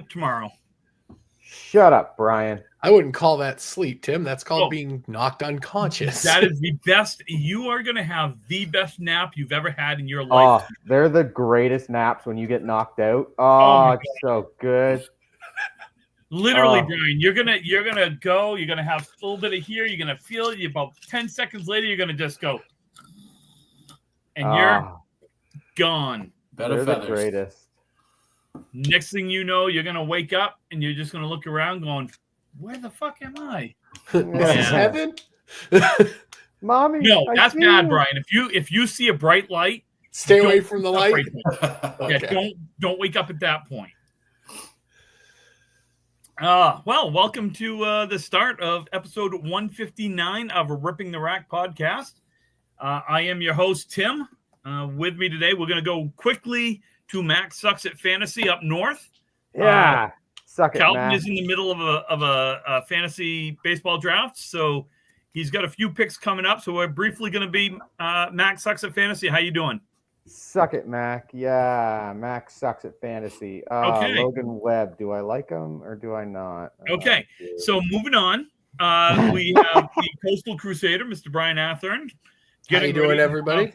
nap tomorrow. Shut up, Brian. I wouldn't call that sleep, Tim. That's called being knocked unconscious. That is the best. You are going to have the best nap you've ever had in your life. Oh, they're the greatest naps when you get knocked out. Oh, it's so good. Literally, Brian, you're gonna go. You're gonna have a little bit of here. You're gonna feel it. About 10 seconds later, you're gonna just go, and you're gone. They're the greatest. Next thing you know, you're gonna wake up and you're just gonna look around, going, "Where the fuck am I? This is heaven." Mommy, no, that's bad, Brian. If you see a bright light, stay away from the light. Okay. Yeah, don't wake up at that point. Well, welcome to the start of episode 159 of a Ripping the Rack podcast. I am your host, Tim. With me today, we're going to go quickly to Mac Sucks at Fantasy up north. Yeah, suck it, Calvin Mac. is in the middle of a fantasy baseball draft, so he's got a few picks coming up. So we're briefly going to be Mac Sucks at Fantasy. How you doing? Suck it, Mac. Yeah, Mac sucks at fantasy. Okay. Logan Webb. Do I like him or do I not? Okay, so moving on. We have the Coastal Crusader, Mr. Brian Athearn. How you doing, everybody?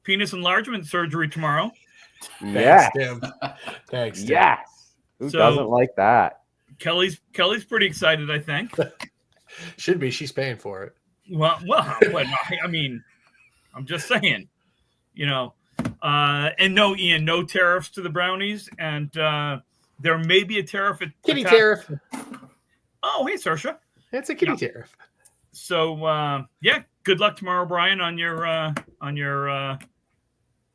Penis enlargement surgery tomorrow. Yes. Thanks, Tim. Yes. Who doesn't like that? Kelly's pretty excited, I think. Should be. She's paying for it. Well, I mean, I'm just saying, you know. And no, Ian, no tariffs to the brownies, and there may be a tariff. Kitty tariff. Oh, hey, Saoirse. It's a kitty tariff. So, yeah, good luck tomorrow, Brian, on your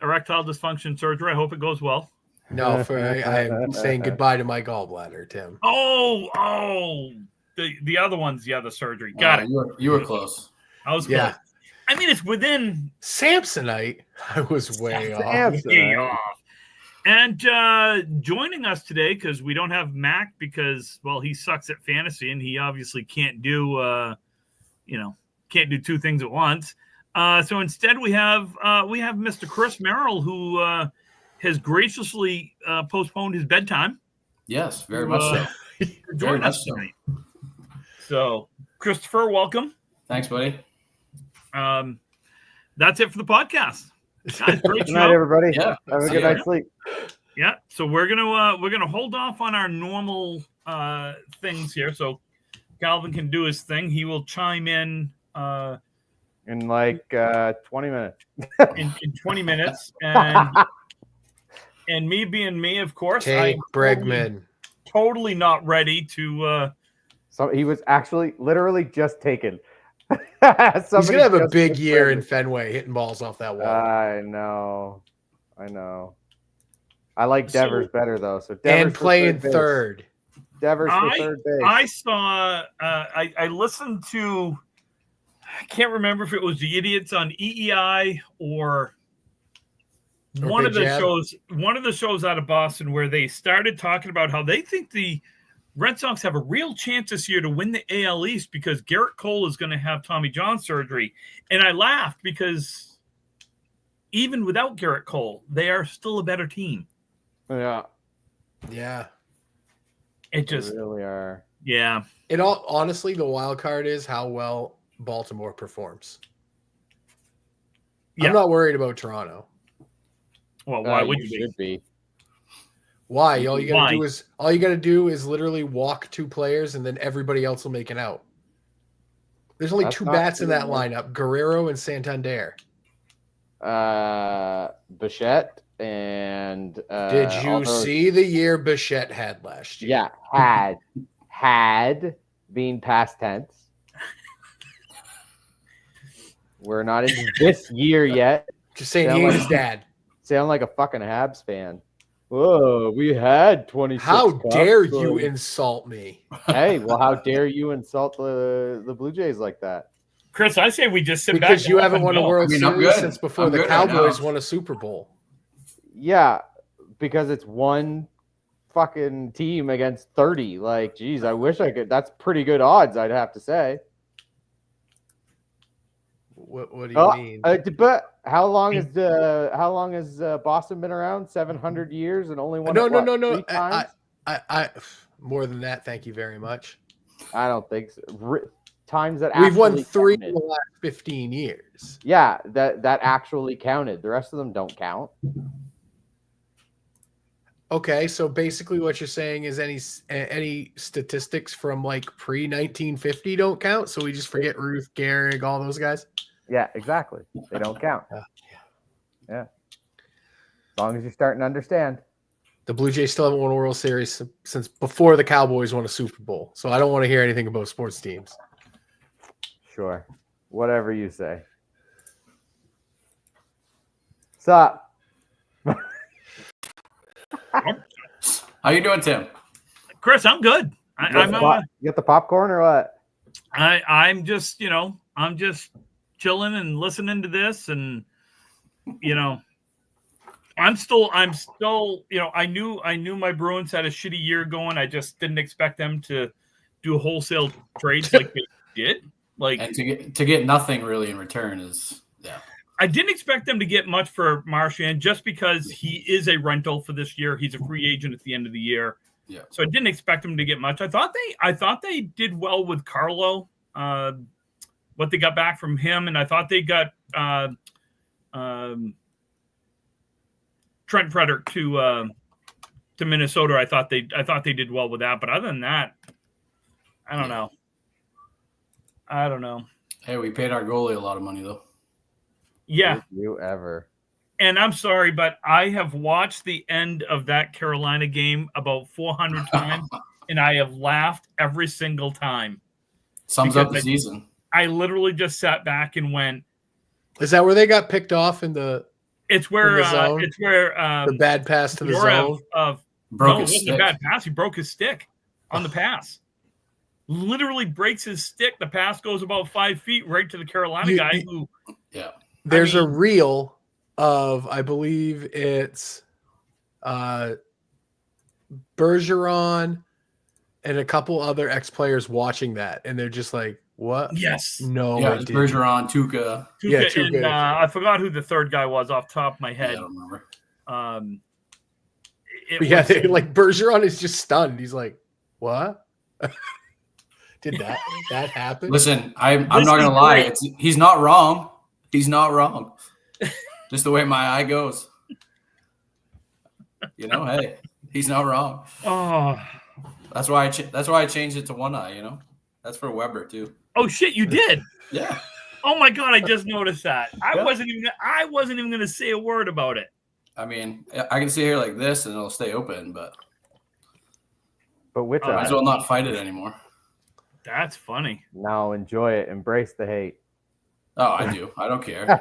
erectile dysfunction surgery. I hope it goes well. No, I'm saying goodbye to my gallbladder, Tim. Oh, the other one's the other surgery. Got it. You were close. I was close. I mean, it's within Samsonite. I was way off. And joining us today, because we don't have Mac because, well, he sucks at fantasy and he obviously can't do, can't do two things at once. So instead, we have Mr. Chris Merrill, who has graciously postponed his bedtime. Yes, very much so. Very much so. So, Christopher, welcome. Thanks, buddy. That's it for the podcast. Guys, great Good night, everybody. Yeah. Have a good night's sleep. Yeah. So we're gonna hold off on our normal things here. So Calvin can do his thing. He will chime in like 20 minutes. in 20 minutes, and me being me, of course. Take Bregman. Totally not ready to. So he was actually literally just taken. He's gonna have a big year in Fenway, hitting balls off that wall. I know. I like Devers better though. So Devers and playing third. Devers for third base. I saw. I listened to. I can't remember if it was the Idiots on EEI or one of the shows. One of the shows out of Boston where they started talking about how they think the Red Sox have a real chance this year to win the AL East because Garrett Cole is going to have Tommy John surgery. And I laughed because even without Garrett Cole, they are still a better team. Yeah. It just they really are. Yeah. Honestly, the wild card is how well Baltimore performs. Yeah. I'm not worried about Toronto. Well, why would you should be? Why? All you gotta do is literally walk two players, and then everybody else will make an out. There's only two bats in that lineup: Guerrero and Santander. Bichette and. Did you see the year Bichette had last year? Yeah, had being past tense. We're not in this year yet. Just saying, he ain't his dad. Sound like a fucking Habs fan. Whoa, we had 26. How dare you insult me? Hey, well, how dare you insult the Blue Jays like that? Chris, I say we just sit back. Because you haven't won a World Series since before the Cowboys won a Super Bowl. Yeah, because it's one fucking team against 30. Like, geez, I wish I could. That's pretty good odds, I'd have to say. What do you mean? But how long has Boston been around? 700 years and only won. No. Times? I more than that. Thank you very much. I don't think so. Times that We've won actually 3 counted. in the last 15 years. Yeah, that actually counted. The rest of them don't count. Okay, so basically what you're saying is any statistics from like pre-1950 don't count, so we just forget Ruth, Gehrig, all those guys? Yeah, exactly. They don't count. Yeah. As long as you're starting to understand. The Blue Jays still haven't won a World Series since before the Cowboys won a Super Bowl, so I don't want to hear anything about sports teams. Sure. Whatever you say. Sup? How you doing, Tim? Chris, I'm good. You got the popcorn or what? I'm just, I'm just chilling and listening to this, and I'm still, I knew my Bruins had a shitty year going. I just didn't expect them to do wholesale trades like they did. And to get nothing really in return is I didn't expect them to get much for Marchand just because he is a rental for this year. He's a free agent at the end of the year. Yeah. So I didn't expect them to get much. I thought they did well with Carlo, what they got back from him, and I thought they got Trent Frederick to Minnesota. I thought they did well with that, but other than that, I don't know. Hey, we paid our goalie a lot of money though. Yeah. Did you ever? And I'm sorry, but I have watched the end of that Carolina game about 400 times, and I have laughed every single time. Sums up the season. I literally just sat back and went. Is that where they got picked off in the? It's where the bad pass to the zone. It wasn't a bad pass. He broke his stick on the pass. Literally breaks his stick. The pass goes about 5 feet right to the Carolina guy who. Yeah. There's a reel of, I believe it's Bergeron and a couple other ex-players watching that, and they're just like, what? Yes. No. Yeah, it's Bergeron, Tuca. Yeah, Tuca. And I forgot who the third guy was off the top of my head. Yeah, I don't remember. Like Bergeron is just stunned. He's like, what? Did that happen? Listen, I'm not going to lie. He's not wrong. He's not wrong. Just the way my eye goes. Hey, he's not wrong. Oh, that's why I changed it to one eye. That's for Weber too. Oh shit, you did? Yeah. Oh my god, I just noticed that. I wasn't even going to say a word about it. I mean, I can sit here like this and it'll stay open, but which I might as well not fight it anymore. That's funny. No, enjoy it. Embrace the hate. Oh, I do. I don't care.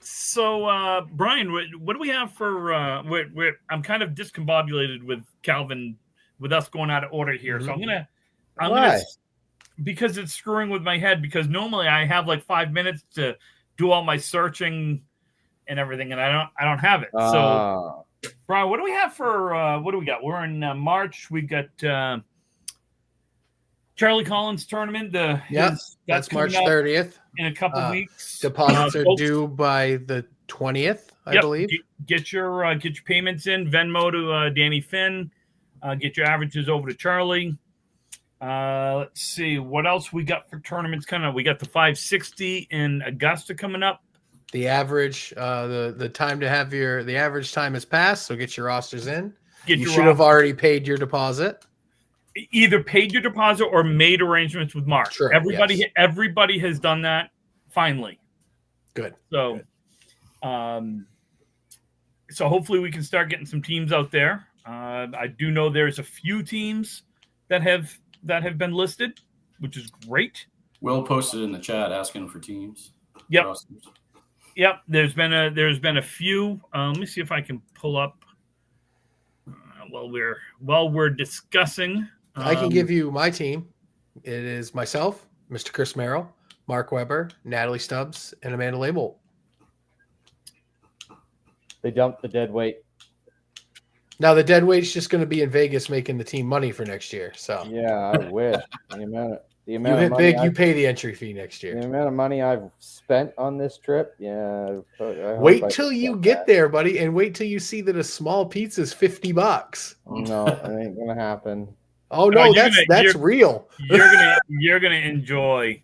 So, Brian, what do we have for? I'm kind of discombobulated with Calvin, with us going out of order here. Mm-hmm. So I'm gonna because it's screwing with my head. Because normally I have like 5 minutes to do all my searching and everything, and I don't have it. So, Brian, what do we have for? What do we got? We're in March. We got. Charlie Collins tournament. That's March 30th. In a couple weeks. Deposits are due by the 20th, I believe. Get your payments in. Venmo to Danny Finn. Get your averages over to Charlie. Let's see what else we got for tournaments. We got the 560 in Augusta coming up. The average, the time to have the average time has passed, so get your rosters in. You should have already paid your deposit. Either paid your deposit or made arrangements with Mark. Sure, everybody has done that finally. Good. So, so hopefully we can start getting some teams out there. I do know there's a few teams that have been listed, which is great. Will posted in the chat asking for teams. Yep. Yep. There's been a few. Let me see if I can pull up while we're discussing. I can give you my team. It is myself, Mr. Chris Merrill, Mark Weber, Natalie Stubbs, and Amanda Label. They dumped the dead weight. Now the dead weight's just going to be in Vegas making the team money for next year. So yeah, I wish. Any minute. The You amount hit of money big, you pay the entry fee next the year. amount of money I've spent on this trip, yeah. Wait till you get there, buddy, and wait till you see that a small pizza is $50. No, it ain't gonna happen. Oh no, that's real. You're gonna enjoy.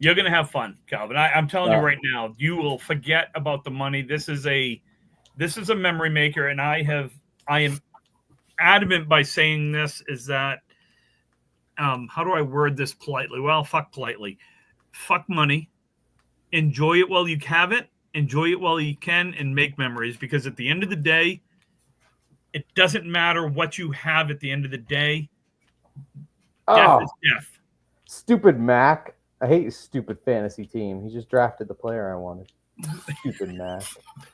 You're gonna have fun, Calvin. I'm telling you right now, you will forget about the money. This is a memory maker, and I am adamant by saying this is that how do I word this politely? Well, fuck politely. Fuck money. Enjoy it while you have it. Enjoy it while you can and make memories, because at the end of the day, it doesn't matter what you have at the end of the day. Death is death. Stupid Mac. I hate his stupid fantasy team. He just drafted the player I wanted. Stupid Mac.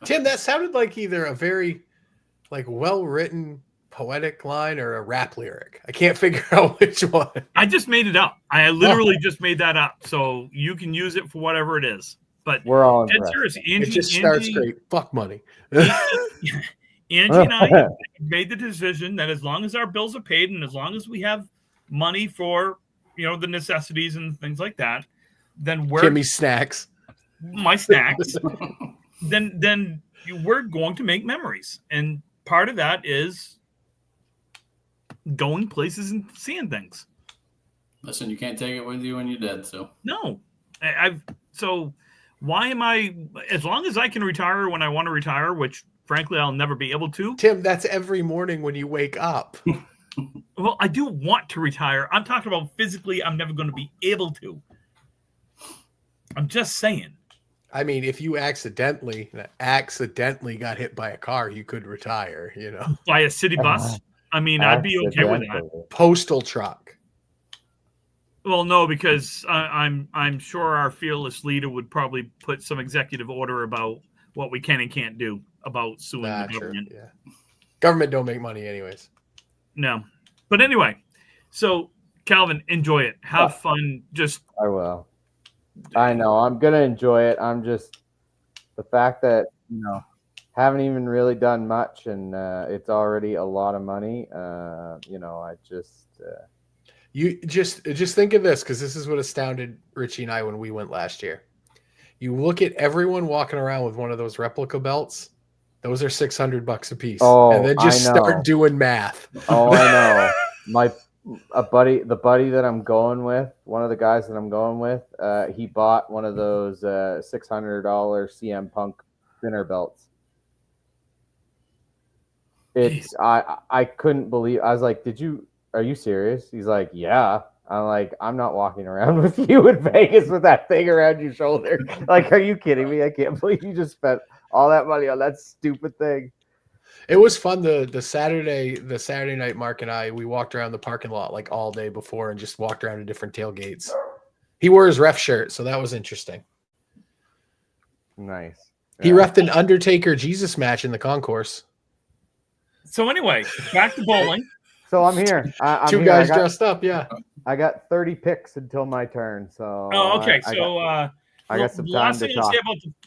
Tim, that sounded like either a very well-written poetic line or a rap lyric. I can't figure out which one. I just made it up. I literally just made that up. So you can use it for whatever it is. But we're all serious. It just starts great. Fuck money. Angie and I made the decision that as long as our bills are paid and as long as we have money for the necessities and things like that, then Jimmy's snacks. My snacks. then we're going to make memories. And part of that is going places and seeing things. Listen, you can't take it with you when you're dead. So no, so why am I? As long as I can retire when I want to retire, which frankly I'll never be able to. Tim, that's every morning when you wake up. Well, I do want to retire. I'm talking about physically. I'm never going to be able to. I'm just saying. I mean, if you accidentally got hit by a car, you could retire. By a city bus. I mean, I'd be okay with that. Postal truck. Well, no, because I'm sure our fearless leader would probably put some executive order about what we can and can't do about suing the government. Yeah. Government don't make money anyways. No. But anyway, so Calvin, enjoy it. Have fun. I will. I know. I'm going to enjoy it. I'm just the fact that, haven't even really done much and it's already a lot of money. I just you just think of this, because this is what astounded Richie and I when we went last year. You look at everyone walking around with one of those replica belts. Those are $600 a piece. Oh, and then just start doing math. Oh, I know. The buddy that I'm going with, one of the guys that I'm going with, he bought one of those $600 CM Punk dinner belts. I couldn't believe. I was like, are you serious? He's like, yeah. I'm like, I'm not walking around with you in Vegas with that thing around your shoulder. Like, are you kidding me? I can't believe you just spent all that money on that stupid thing. It was fun. The Saturday night, Mark and I, we walked around the parking lot all day before and just walked around to different tailgates. He wore his ref shirt, so that was interesting. Nice. Yeah. He reffed an Undertaker Jesus match in the concourse. So anyway, back to bowling. So I'm here. I'm Two here. guys dressed up, yeah. I got 30 picks until my turn. So okay. I got some time to talk.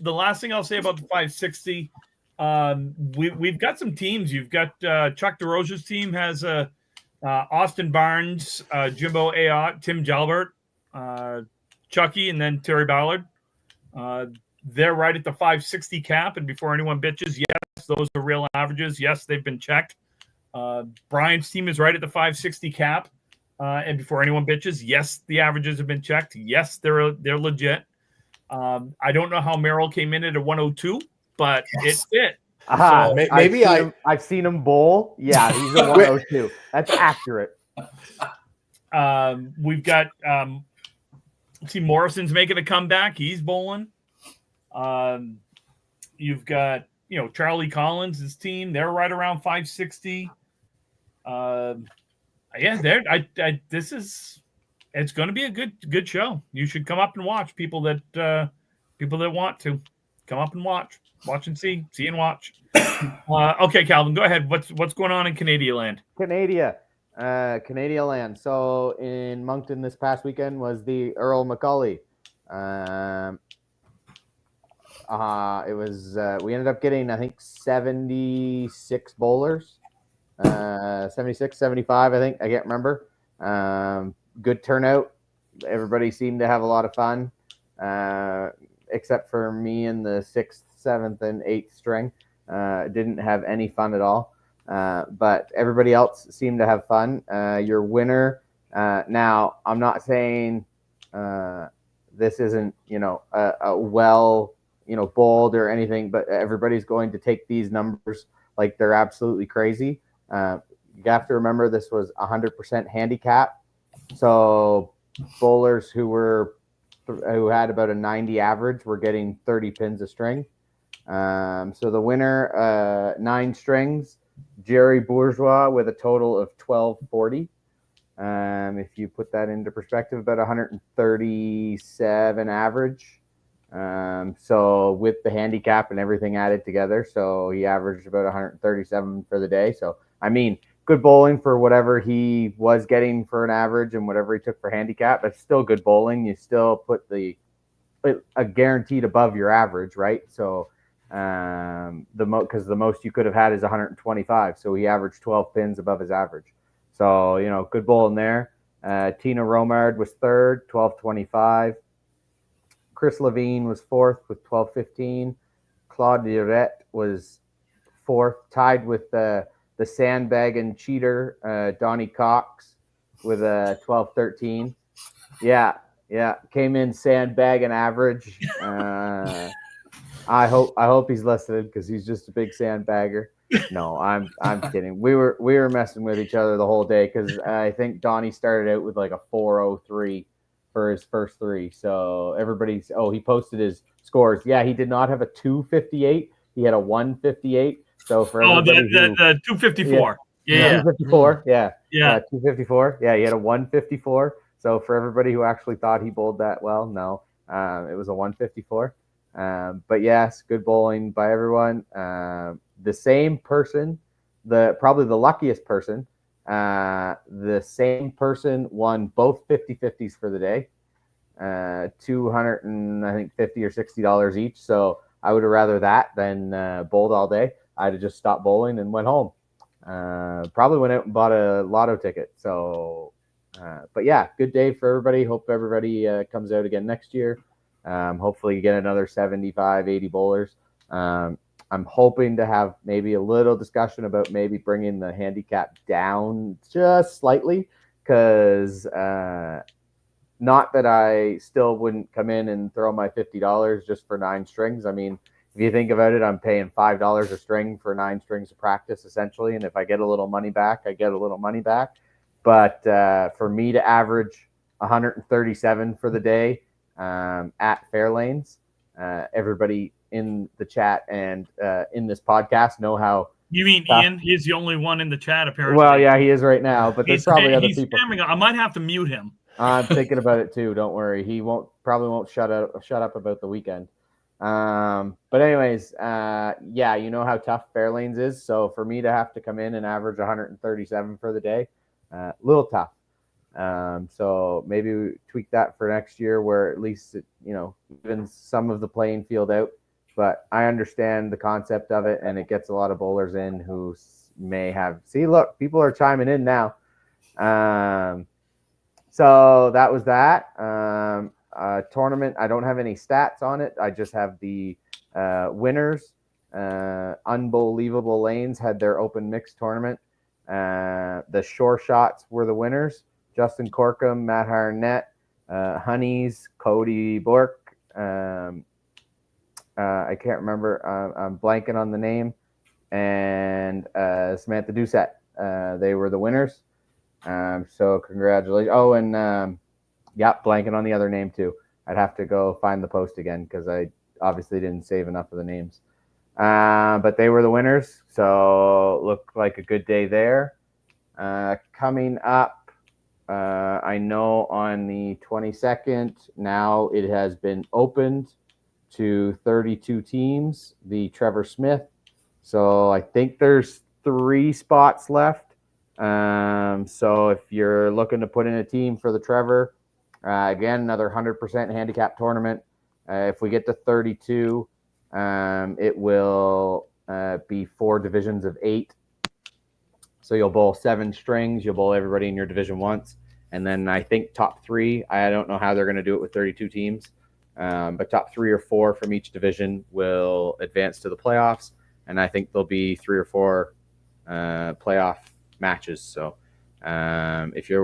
The last thing I'll say about the 560, we've got some teams. You've got Chuck DeRosa's team has Austin Barnes, Jimbo Ayotte, Tim Jalbert, Chucky, and then Terry Ballard. They're right at the 560 cap. And before anyone bitches, yes, those are real averages. Yes, they've been checked. Brian's team is right at the 560 cap. And before anyone bitches, yes, the averages have been checked. Yes, they're legit. I don't know how Merrill came in at a 102, but it's it. So, maybe I've seen him bowl. Yeah, he's a 102. That's accurate. We've got see Morrison's making a comeback. He's bowling. You've got Charlie Collins' team. They're right around 560. It's going to be a good show. You should come up and watch. People that want to come up and watch and see and watch. Okay, Calvin, go ahead. What's going on in Canadian land? Canadian land. So in Moncton this past weekend was the Earl McCauley. It was we ended up getting I think 76 bowlers. 76, 75, I think. I can't remember. Good turnout. everybody seemed to have a lot of fun, except for me in the 6th, 7th, and 8th string. Didn't have any fun at all. But everybody else seemed to have fun. Your winner. Now, I'm not saying this isn't, a well, bold or anything, but everybody's going to take these numbers like they're absolutely crazy. You have to remember this was 100% handicap. So bowlers who had about a 90 average were getting 30 pins a string. So the winner, 9 strings, Jerry Bourgeois with a total of 1240. If you put that into perspective, about 137 average. So with the handicap and everything added together, so he averaged about 137 for the day. So, I mean, good bowling for whatever he was getting for an average and whatever he took for handicap. That's still good bowling. You still put a guaranteed above your average, right? So, because the most you could have had is 125. So he averaged 12 pins above his average. So, good bowling there. Tina Romard was 3rd, 1225. Chris Levine was 4th with 1215. Claude Lirette was 4th, tied with the sandbag and cheater, Donnie Cox, with a 1213. Yeah. Came in sandbag and average. I hope he's listening because he's just a big sandbagger. No, I'm kidding. We were messing with each other the whole day because I think Donnie started out with like a 403 for his first 3. So he posted his scores. Yeah, he did not have a 258. He had a 158. So for everybody the 254. Yeah. 254. Yeah. 254. Yeah, he had a 154. So for everybody who actually thought he bowled that well, no, it was a 154. But yes, good bowling by everyone. The same person, probably the luckiest person, the same person won both 50-50s for the day, $250 or $60 each. So I would have rather that than bowled all day. I'd have just stopped bowling and went home. Probably went out and bought a lotto ticket. So, but yeah, good day for everybody. Hope everybody comes out again next year. Hopefully you get another 75, 80 bowlers. I'm hoping to have maybe a little discussion about maybe bringing the handicap down just slightly, because not that I still wouldn't come in and throw my $50 just for 9 strings. I mean, if you think about it, I'm paying $5 a string for 9 strings of practice, essentially. And if I get a little money back, I get a little money back. But for me to average 137 for the day at Fairlanes, everybody in the chat and in this podcast know how. You mean Ian? He's the only one in the chat, apparently. Well, yeah, he is right now, but there's probably other people. I might have to mute him. I'm thinking about it too. Don't worry. He probably won't shut up about the weekend. But anyways, yeah, you know how tough Fairlanes is. So for me to have to come in and average 137 for the day, a little tough. So maybe we tweak that for next year, where at least it, even some of the playing field out. But I understand the concept of it, and it gets a lot of bowlers in who may have. See, look, people are chiming in now. So that was that. Tournament, I don't have any stats on it. I just have the winners. Unbelievable Lanes had their open mixed tournament. The Shore Shots were the winners. Justin Corkum, Matt Harnett, Honeys, Cody Bork. I can't remember. I'm blanking on the name. And Samantha Doucette. They were the winners. So congratulations. Oh, and blanking on the other name too. I'd have to go find the post again because I obviously didn't save enough of the names. But they were the winners. So looked like a good day there. Coming up, I know on the 22nd, now it has been opened to 32 teams, the Trevor Smith. So I think there's 3 spots left. So if you're looking to put in a team for the Trevor, again, another 100% handicap tournament. If we get to 32, it will be 4 divisions of 8. So you'll bowl 7 strings. You'll bowl everybody in your division once. And then I think top 3, I don't know how they're going to do it with 32 teams, but top 3 or 4 from each division will advance to the playoffs. And I think there'll be 3 or 4 playoff matches. So if you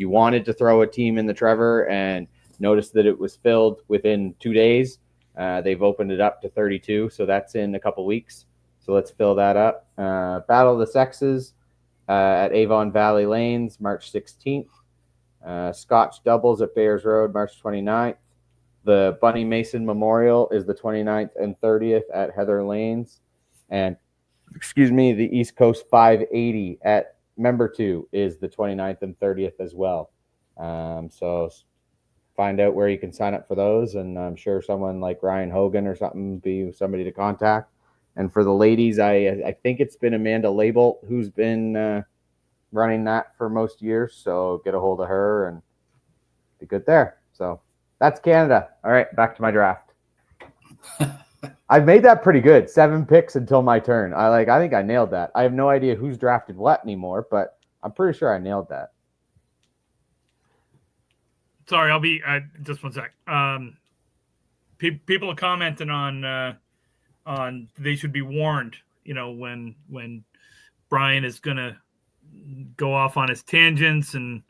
wanted to throw a team in the Trevor and noticed that it was filled within 2 days, they've opened it up to 32. So that's in a couple weeks. So let's fill that up. Battle of the Sexes at Avon Valley Lanes, March 16th. Scotch Doubles at Bayers Road, March 29th. The Bunny Mason Memorial is the 29th and 30th at Heather Lanes. And, the East Coast 580 at Member 2 is the 29th and 30th as well. So find out where you can sign up for those, and I'm sure someone like Ryan Hogan or something would be somebody to contact. And for the ladies, I think it's been Amanda Label who's been running that for most years. So get a hold of her and be good there. So that's Canada. All right, back to my draft. I've made that pretty good. 7 picks until my turn. I think I nailed that. I have no idea who's drafted what anymore, but I'm pretty sure I nailed that. Sorry, I'll be just one sec. People are commenting on they should be warned. When Brian is gonna go off on his tangents, and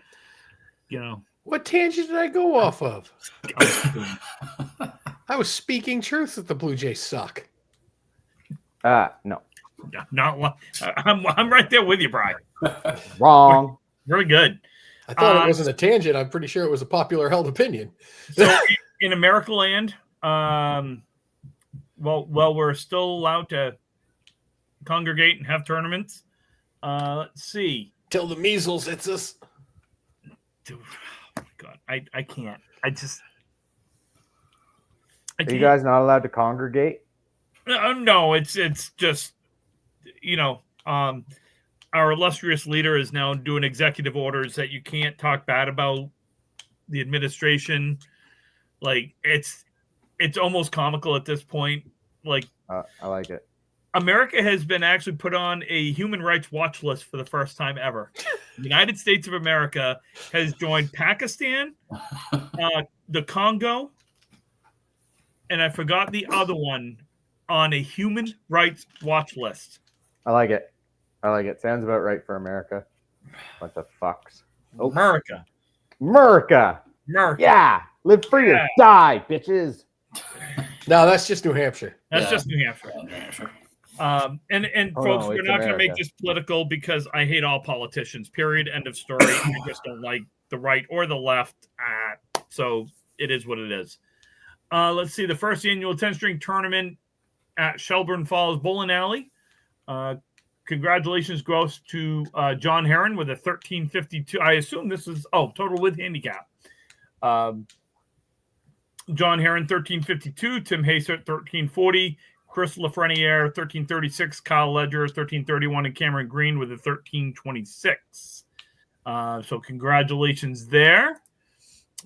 What tangent did I go off of? I was speaking truth that the Blue Jays suck. No. I'm right there with you, Brian. Wrong. Really good. I thought it wasn't a tangent. I'm pretty sure it was a popular held opinion. So in America land, we're still allowed to congregate and have tournaments. Let's see. Till the measles hits us. Dude, oh my God, I can't. I can't. Are you guys not allowed to congregate? No, it's just, our illustrious leader is now doing executive orders that you can't talk bad about the administration. Like it's almost comical at this point. Like I like it. America has been actually put on a human rights watch list for the first time ever. The United States of America has joined Pakistan, the Congo, and I forgot the other one on a human rights watch list. I like it. Sounds about right for America. What the fucks? Oh. America. Yeah. Live free or die, bitches. No, that's just New Hampshire. That's just New Hampshire. And folks, we're not going to make this political because I hate all politicians. Period. End of story. I just don't like the right or the left. So it is what it is. Let's see. The first annual 10-string tournament at Shelburne Falls Bowling Alley. Congratulations goes to John Heron with a 1352. I assume this is total with handicap. John Heron 1352, Tim Haysert 1340, Chris Lafreniere 1336, Kyle Ledger 1331, and Cameron Green with a 1326. So congratulations there.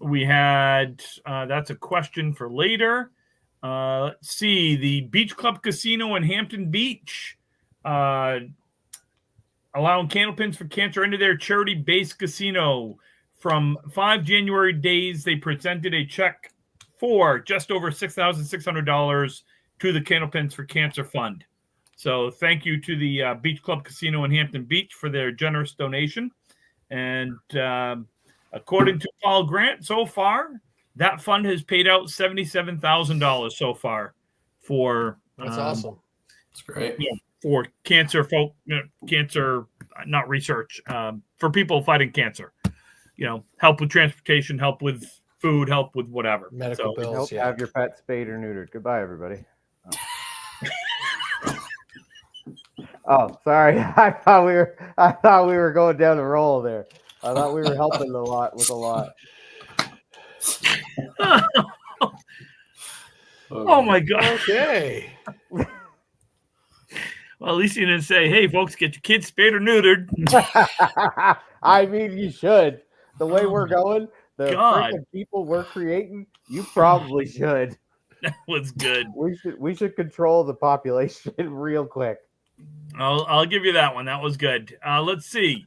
We had that's a question for later. Let's see, the Beach Club Casino in Hampton Beach. Allowing Candlepins for Cancer into their charity-based casino. From 5 January days, they presented a check for just over $6,600 to the Candlepins for Cancer Fund. So thank you to the Beach Club Casino in Hampton Beach for their generous donation. And according to Paul Grant, so far, that fund has paid out $77,000 so far for that's awesome. That's great. Yeah, for cancer not research, for people fighting cancer. Help with transportation, help with food, help with whatever. Medical bills. Have your pet spayed or neutered. Goodbye, everybody. Oh, sorry. I thought we were going down the roll there. I thought we were helping with a lot. Oh my God. Okay. Well, at least you didn't say, "Hey, folks, get your kids spayed or neutered." I mean, you should. The way we're going, the freaking people we're creating, you probably should. That was good. We should control the population real quick. I'll give you that one. That was good. Let's see.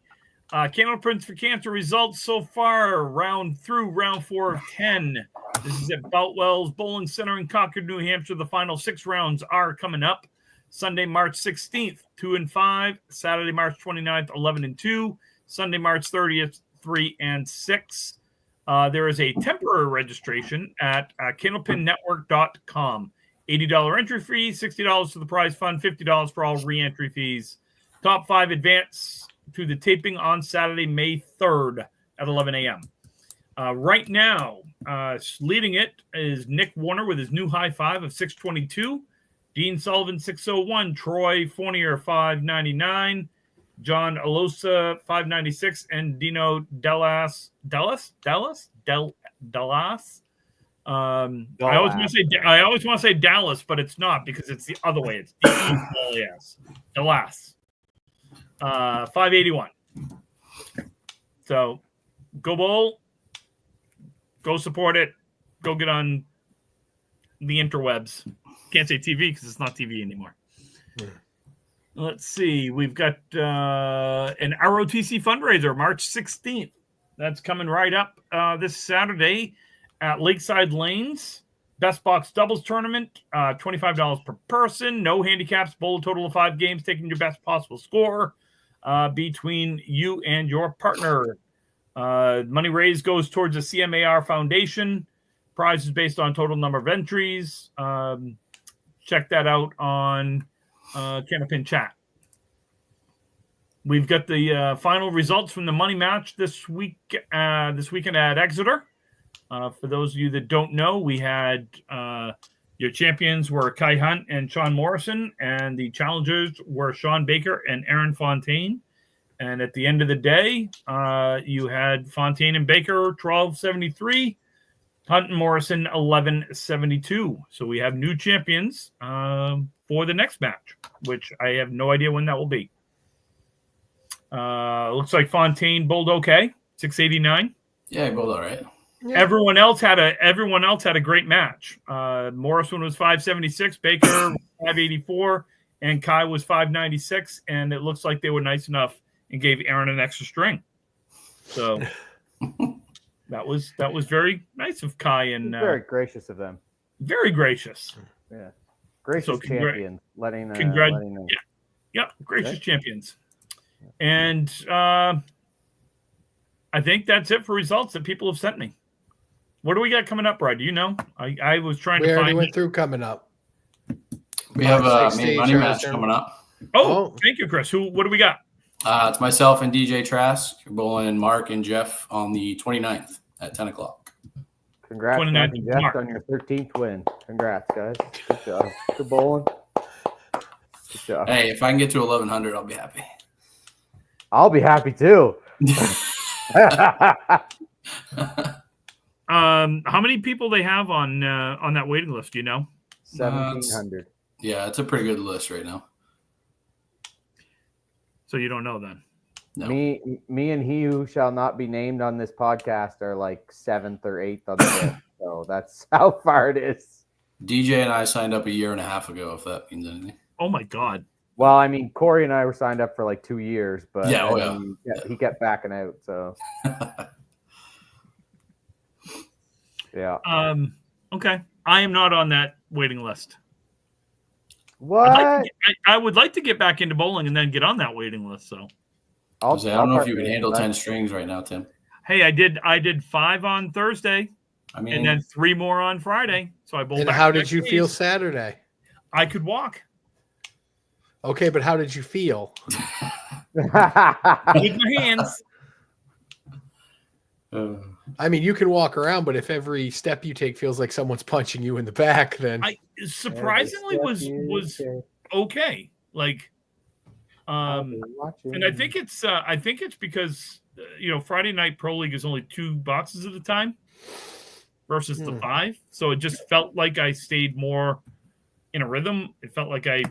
Candlepin for Cancer results so far, round 4 of 10. This is at Boutwell's Bowling Center in Concord, New Hampshire. The final 6 rounds are coming up. Sunday, March 16th, 2 and 5. Saturday, March 29th, 11 and 2. Sunday, March 30th, 3 and 6. There is a temporary registration at candlepinnetwork.com. $80 entry fee, $60 for the prize fund, $50 for all re-entry fees. Top 5 advance to the taping on Saturday, May 3rd at 11 a.m. Right now, leading it is Nick Warner with his new high 5 of 622. Dean Sullivan, 601. Troy Fournier, 599. John Alosa, 596. And Dino Dallas. I always want to say Dallas, but it's not because it's the other way. It's D-E-L-A-S. Dallas. 581. So go bowl. Go support it. Go get on the interwebs. Can't say TV because it's not TV anymore. Yeah. Let's see. We've got an ROTC fundraiser, March 16th. That's coming right up this Saturday at Lakeside Lanes. Best box doubles tournament, $25 per person. No handicaps. Bowl a total of 5 games, taking your best possible score between you and your partner. Money raised goes towards the CMAR Foundation. Prize is based on total number of entries. Check that out on Candlepin chat. We've got the final results from the money match this weekend at Exeter. For those of you that don't know, we had your champions were Kai Hunt and Sean Morrison, and the challengers were Sean Baker and Aaron Fontaine. And at the end of the day, you had Fontaine and Baker 1273, Hunt and Morrison 1172. So we have new champions for the next match, which I have no idea when that will be. Looks like Fontaine bowled okay, 689. Yeah, he bowled all right. Yeah. Everyone else had a great match. Morrison was 576, Baker 584, and Kai was 596. And it looks like they were nice enough and gave Aaron an extra string. So that was very nice of Kai and very gracious of them. Very gracious. Yeah, gracious champions. Letting gracious champions. And I think that's it for results that people have sent me. What do we got coming up, Brad? Do you know? I was trying to find. We already went through coming up. We have a main money match coming up. Oh, thank you, Chris. What do we got? It's myself and DJ Trask. You're bowling Mark and Jeff on the 29th at 10 o'clock. Congrats, Mark and Jeff, on your 13th win. Congrats, guys. Good job. Good bowling. Good job. Hey, if I can get to 1100, I'll be happy. I'll be happy too. How many people they have on that waiting list? Do you know? 1,700. Yeah, it's a pretty good list right now. So you don't know then? No. Me and he who shall not be named on this podcast are like 7th or 8th on the list. So that's how far it is. DJ and I signed up a year and a half ago, if that means anything. Oh my God. Well, I mean, Corey and I were signed up for like 2 years, but he kept backing out. So yeah. Okay. I am not on that waiting list. What? I would like to get back into bowling and then get on that waiting list. So I don't know if you can handle 10 strings right now, Tim. Hey, I did 5 on Thursday, and then 3 more on Friday. So I bowled. And how did you feel Saturday? I could walk. Okay, but how did you feel? With my hands. I mean, you can walk around, but if every step you take feels like someone's punching you in the back, then I surprisingly was okay. Like, and I think it's because Friday night Pro League is only 2 boxes at a time versus the 5, so it just felt like I stayed more in a rhythm. It felt like I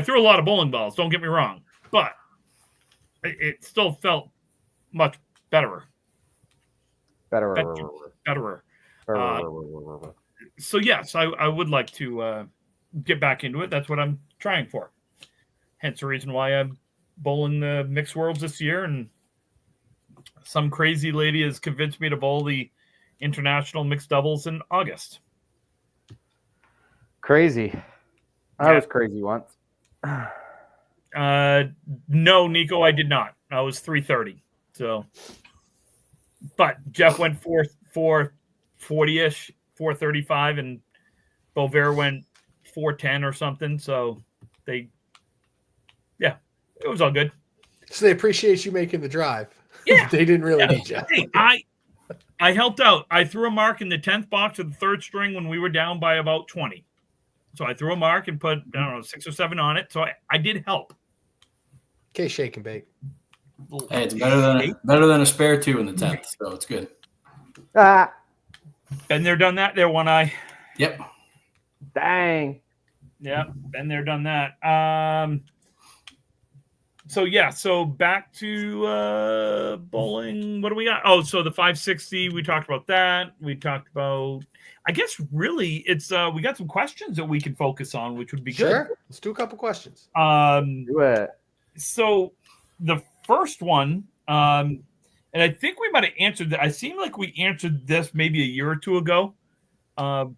threw a lot of bowling balls. Don't get me wrong, but it still felt much better. So yes, I would like to get back into it. That's what I'm trying for. Hence the reason why I'm bowling the mixed worlds this year and Some crazy lady has convinced me to bowl the international mixed doubles in August. Crazy. I was crazy once. No, Nico, I did not. I was 330. So, but Jeff went 440-ish, 435, and Bovair went 410 or something. So it was all good. So they appreciate you making the drive. Yeah. They didn't really need you. Hey, I helped out. I threw a mark in the 10th box of the third string when we were down by about 20. So I threw a mark and put, I don't know, 6 or 7 on it. So I did help. Okay, shake and bake. Hey, it's better than a spare 2 in the 10th, so it's good. Been there, done that. There, one eye. Yep. Dang. Yeah, been there, done that. So back to bowling. What do we got? Oh, so the 560, we talked about that. We talked about, I guess really it's we got some questions that we can focus on, which would be good. Sure. Let's do a couple questions. Do it. So the first one, and I think we might have answered that. I seem like we answered this maybe a year or two ago. Had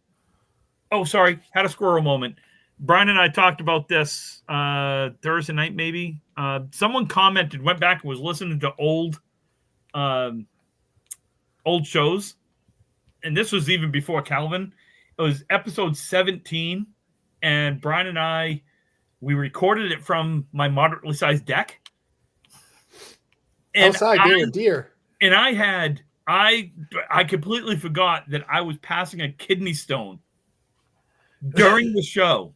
a squirrel moment. Brian and I talked about this Thursday night, maybe. Someone commented, went back and was listening to old shows. And this was even before Calvin. It was episode 17. And Brian and I, we recorded it from my moderately sized deck. And outside doing deer. And I completely forgot that I was passing a kidney stone during the show.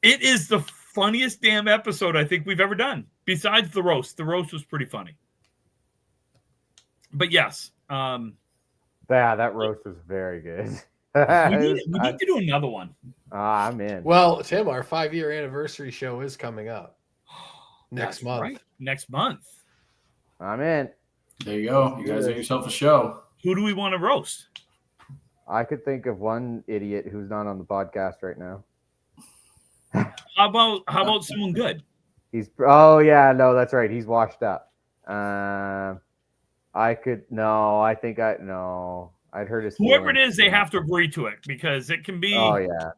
It is the funniest damn episode I think we've ever done. Besides the roast. The roast was pretty funny. But yes. That roast was very good. we need to do another one. I'm in. Well, Tim, our 5-year anniversary show is coming up next month. Right. Next month. I'm in. There you go. You guys have yourself a show. Who do we want to roast? I could think of one idiot who's not on the podcast right now. How about someone good? That's right. He's washed up. I'd hurt his Whoever it feelings. is, they have to agree to it because it can be. Oh yeah.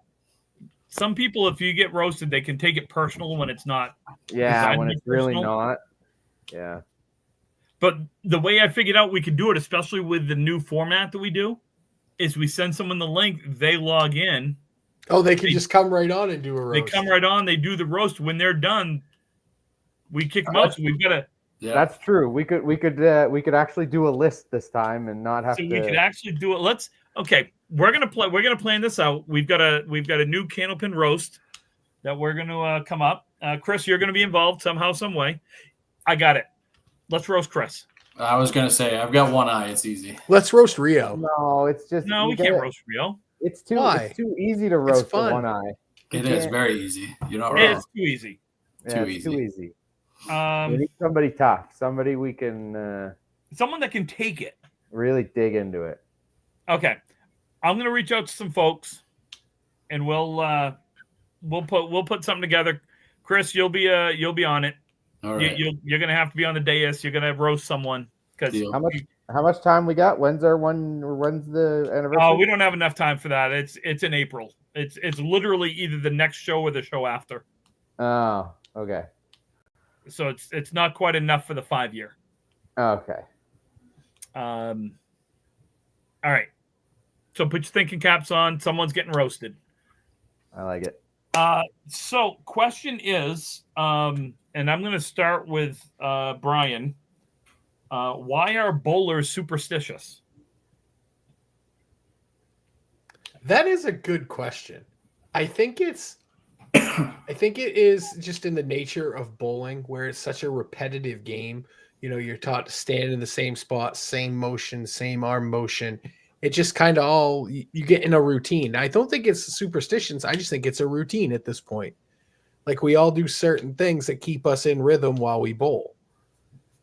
Some people, if you get roasted, they can take it personal when it's not. Yeah, when it's really not. Yeah. But the way I figured out we could do it, especially with the new format that we do, is we send someone the link, they log in. Oh, they can just come right on and do a roast. They come right on, they do the roast. When they're done, we kick them out. So we've got to. Yeah, that's true. We could actually do a list this time and not have to. We could actually do it. We're gonna plan this out. We've got a new Candlepin roast that we're gonna come up. Chris, you're gonna be involved somehow, some way. I got it. Let's roast Chris. I was gonna say I've got one eye. It's easy. Let's roast Rio. No, it's just we can't roast Rio. It's too easy to roast for one eye. It is very easy. You're not wrong. It's too easy. Too easy. We need somebody tough. Somebody we can. Someone that can take it. Really dig into it. Okay, I'm gonna reach out to some folks, and we'll put something together. Chris, you'll be on it. All right. You're gonna have to be on the dais. You're gonna roast someone because how much time we got? When's the anniversary? Oh, we don't have enough time for that. It's in April. It's literally either the next show or the show after. Oh, okay. So it's not quite enough for the 5-year. Okay. All right. So put your thinking caps on. Someone's getting roasted. I like it. So question is, and I'm going to start with Brian. Why are bowlers superstitious? That is a good question. I think it is just in the nature of bowling where it's such a repetitive game. You know, you're taught to stand in the same spot, same motion, same arm motion. It just kind of you get in a routine. I don't think it's superstitions. I just think it's a routine at this point. Like we all do certain things that keep us in rhythm while we bowl.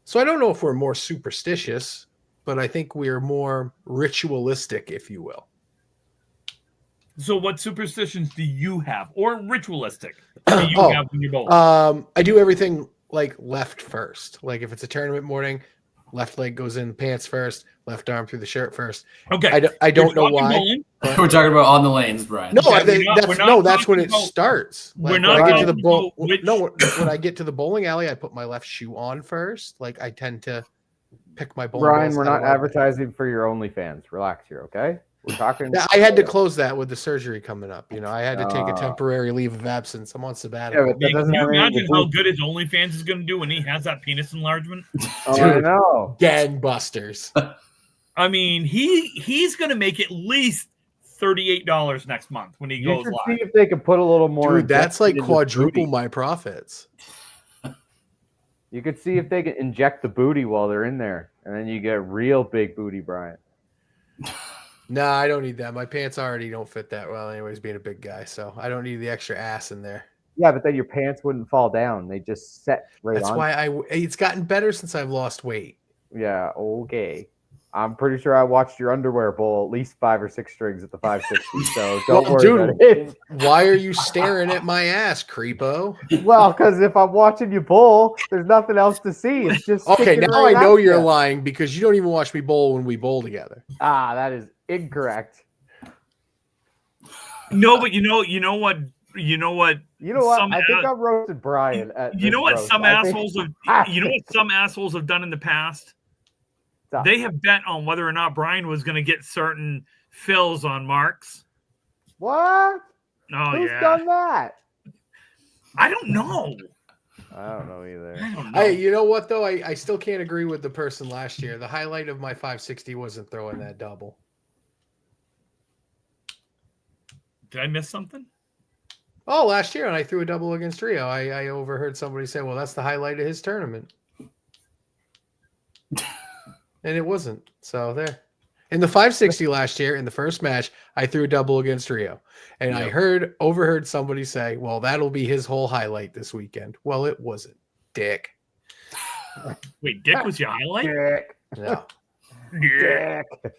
So I don't know if we're more superstitious, but I think we're more ritualistic, if you will. So what superstitions do you have, or ritualistic, do you have when you bowl? I do everything like left first. Like if it's a tournament morning, left leg goes in the pants first, left arm through the shirt first. Okay. I don't know why. We're talking about on the lanes, Brian. No, Okay, that's when it starts. We're Like, not when I get to talking the about which- when I get to the bowling alley, I put my left shoe on first. Like I tend to pick my bowling Brian, balls we're out of not my- advertising for your OnlyFans. Relax here, okay? We're talking. I had to close that with the surgery coming up. You know, I had to take a Ah. temporary leave of absence. I'm on sabbatical. Yeah, but that Can doesn't you have anything to imagine how do- good his OnlyFans is going to do when he has that penis enlargement? Oh, I Dude. know. Gangbusters. I mean, he's going to make at least $38 next month when he You goes should live. see if they could put a little more. Dude, that's like injection into quadruple booty. my profits. You could see if they can inject the booty while they're in there, and then you get real big booty, Brian. No, I don't need that. My pants already don't fit that well, anyways, being a big guy. So I don't need the extra ass in there. Yeah, but then your pants wouldn't fall down; they just set right That's on. why it's gotten better since I've lost weight. Yeah, okay. I'm pretty sure I watched your underwear bowl at least 5 or 6 strings at the 560. So don't Well, worry dude, about it. Why are you staring at my ass, creepo? Well, because if I'm watching you bowl, there's nothing else to see. It's just Okay, sticking now right I know at you're ya. lying because you don't even watch me bowl when we bowl together. Ah, that is incorrect. No, but you know what? You know what? Some I think a- I roasted Brian. At You know this what roast. some I think- assholes have. You know what some assholes have done in the past? Stop. They have bet on whether or not Brian was going to get certain fills on marks. What? Oh Who's yeah, done that? I don't know. I don't know either. I don't know. Hey, you know what though? I still can't agree with the person last year. The highlight of my 560 wasn't throwing that double. Did I miss something? Oh, last year when I threw a double against Rio, I overheard somebody say, "Well, that's the highlight of his tournament," and it wasn't. So there. In the 560 last year, in the first match, I threw a double against Rio, and I overheard somebody say, "Well, that'll be his whole highlight this weekend." Well, it wasn't. Dick. Wait, Dick was your highlight? Dick. No. Yeah. Dick.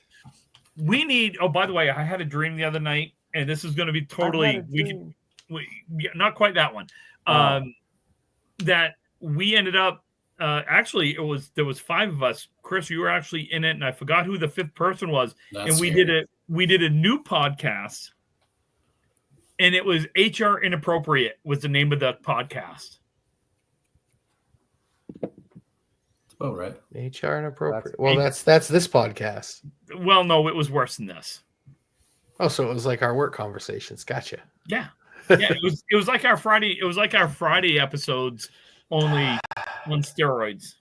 We need. Oh, by the way, I had a dream the other night, and this is going to be totally. Not quite that one. That we ended up. Actually, there was 5 of us. Chris, you were actually in it, and I forgot who the 5th person was. That's and we scary. did a new podcast, and it was HR Inappropriate was the name of the podcast. Oh, right. HR inappropriate. Well, that's this podcast. Well, no, it was worse than this. Oh, so it was like our work conversations. Gotcha. Yeah, it was like our Friday. It was like our Friday episodes, only on steroids.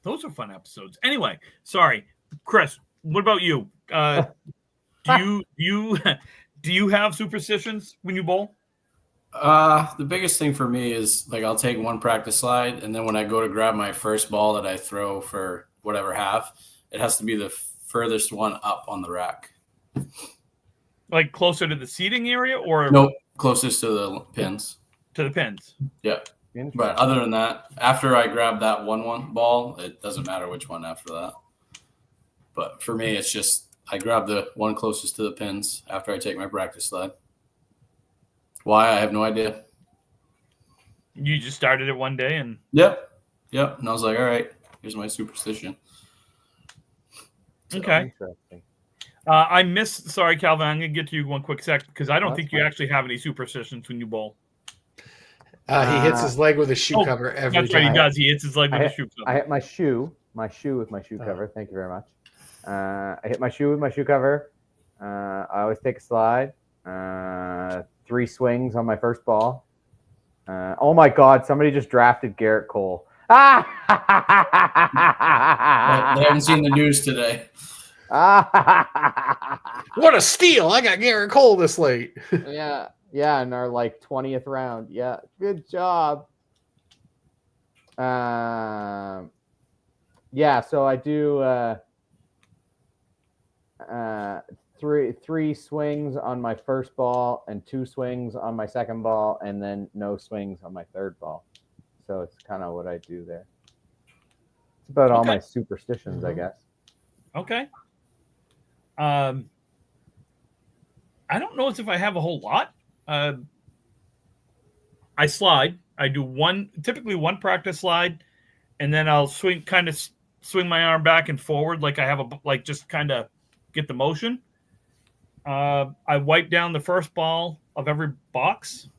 Those are fun episodes. Anyway, sorry, Chris. What about you? Do you have superstitions when you bowl? The biggest thing for me is like I'll take one practice slide, and then when I go to grab my first ball that I throw for whatever half, it has to be the furthest one up on the rack. Like closer to the seating area, or Nope, closest to the pins. to the pins? Yeah. But other than that, after I grab that one ball, it doesn't matter which one after that. But for me, it's just I grab the one closest to the pins after I take my practice slide. Why? I have no idea. You just started it one day, and Yep. And I was like, all right, here's my superstition. okay. Interesting. I missed. Sorry, Calvin. I'm gonna get to you one quick sec because I don't That's think you fine. actually have any superstitions when you bowl. He hits his leg with a shoe cover every That's right. time. He does. He hits his leg with a shoe. I hit my shoe with my shoe cover. Thank you very much. I hit my shoe with my shoe cover. I always take a slide. 3 swings on my first ball. Oh my God! Somebody just drafted Garrett Cole. They haven't seen the news today. What a steal! I got Garrett Cole this late. Yeah, in our like 20th round. Yeah, good job. Yeah, so I do three swings on my first ball and 2 swings on my second ball, and then no swings on my third ball. So it's kind of what I do there. It's about all my superstitions, I guess. Okay. I don't know as if I have a whole lot. I slide. I do typically one practice slide, and then I'll swing my arm back and forward like I have just kind of get the motion. I wipe down the first ball of every box.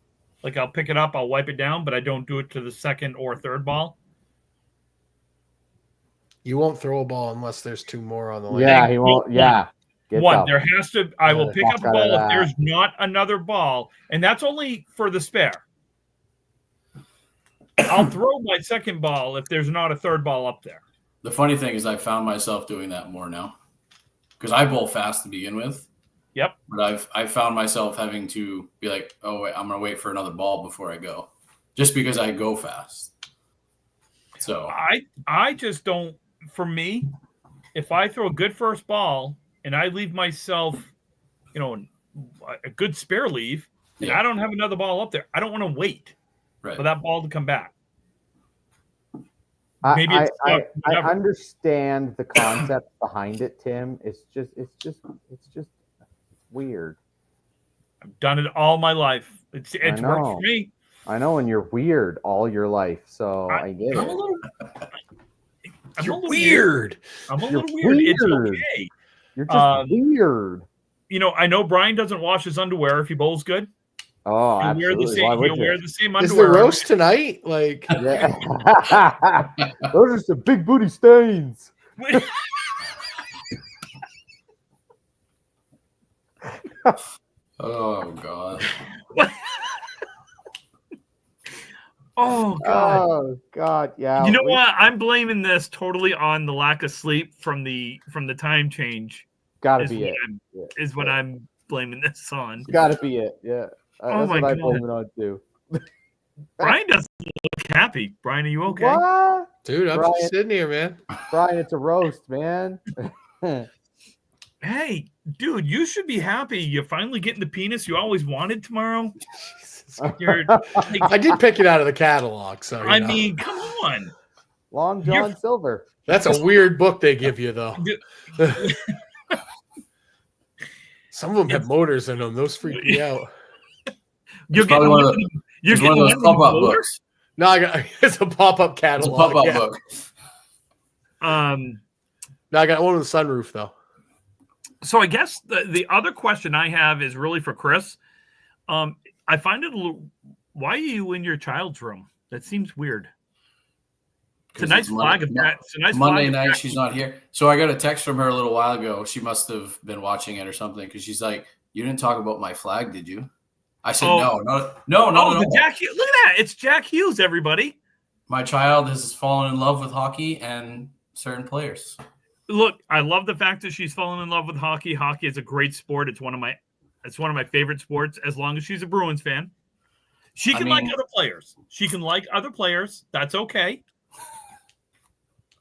Like I'll pick it up, I'll wipe it down, but I don't do it to the second or third ball. You won't throw a ball unless there's two more on the line. Yeah, he won't. Yeah. One, there has to. I will pick up a ball if there's not another ball, and that's only for the spare. I'll throw my second ball if there's not a third ball up there. The funny thing is I found myself doing that more now because I bowl fast to begin with. Yep. But I've found myself having to be like, oh, wait, I'm going to wait for another ball before I go just because I go fast. So I just don't, for me, if I throw a good first ball and I leave myself, a good spare leave, and I don't have another ball up there, I don't want to wait for that ball to come back. Maybe I understand the concept behind it, Tim. It's just weird. I've done it all my life. It's worked for me. I know, and you're weird all your life, so I get it. I'm a little weird. I'm a little weird. It's okay. You're just weird. I know Brian doesn't wash his underwear if he bowls good. Oh, absolutely. Why would he'll wear the same underwear. Is underwear. the roast tonight? Like, yeah. Those are some big booty stains. Oh God. Oh God. Oh God. Yeah. You know what? I'm blaming this totally on the lack of sleep from the time change. Gotta be it. Is what I'm blaming this on. Gotta be it. Yeah. Oh my God. I blame it on too. Brian doesn't look happy. Brian, are you okay? What? Dude, I'm just sitting here, man. Brian, it's a roast, man. Hey, dude, you should be happy. You're finally getting the penis you always wanted tomorrow. I did pick it out of the catalog, so I mean, come on. Long John Silver. That's a weird book they give you, though. Some of them have motors in them. Those freak me out. You're getting one of those pop-up books. No, it's a pop-up catalog. It's a pop-up book. No, I got one with the sunroof, though. So I guess the other question I have is really for Chris. I find it a little. Why are you in your child's room? That seems weird. It's a nice flag of that. It's a nice Monday night. She's not here. So I got a text from her a little while ago. She must have been watching it or something because she's like, "You didn't talk about my flag, did you?" I said, "No. Jack Hughes. Look at that! It's Jack Hughes, everybody. My child has fallen in love with hockey and certain players." Look, I love the fact that she's fallen in love with hockey. Hockey is a great sport. It's one of my favorite sports. As long as she's a Bruins fan, she can like other players. She can like other players. That's okay.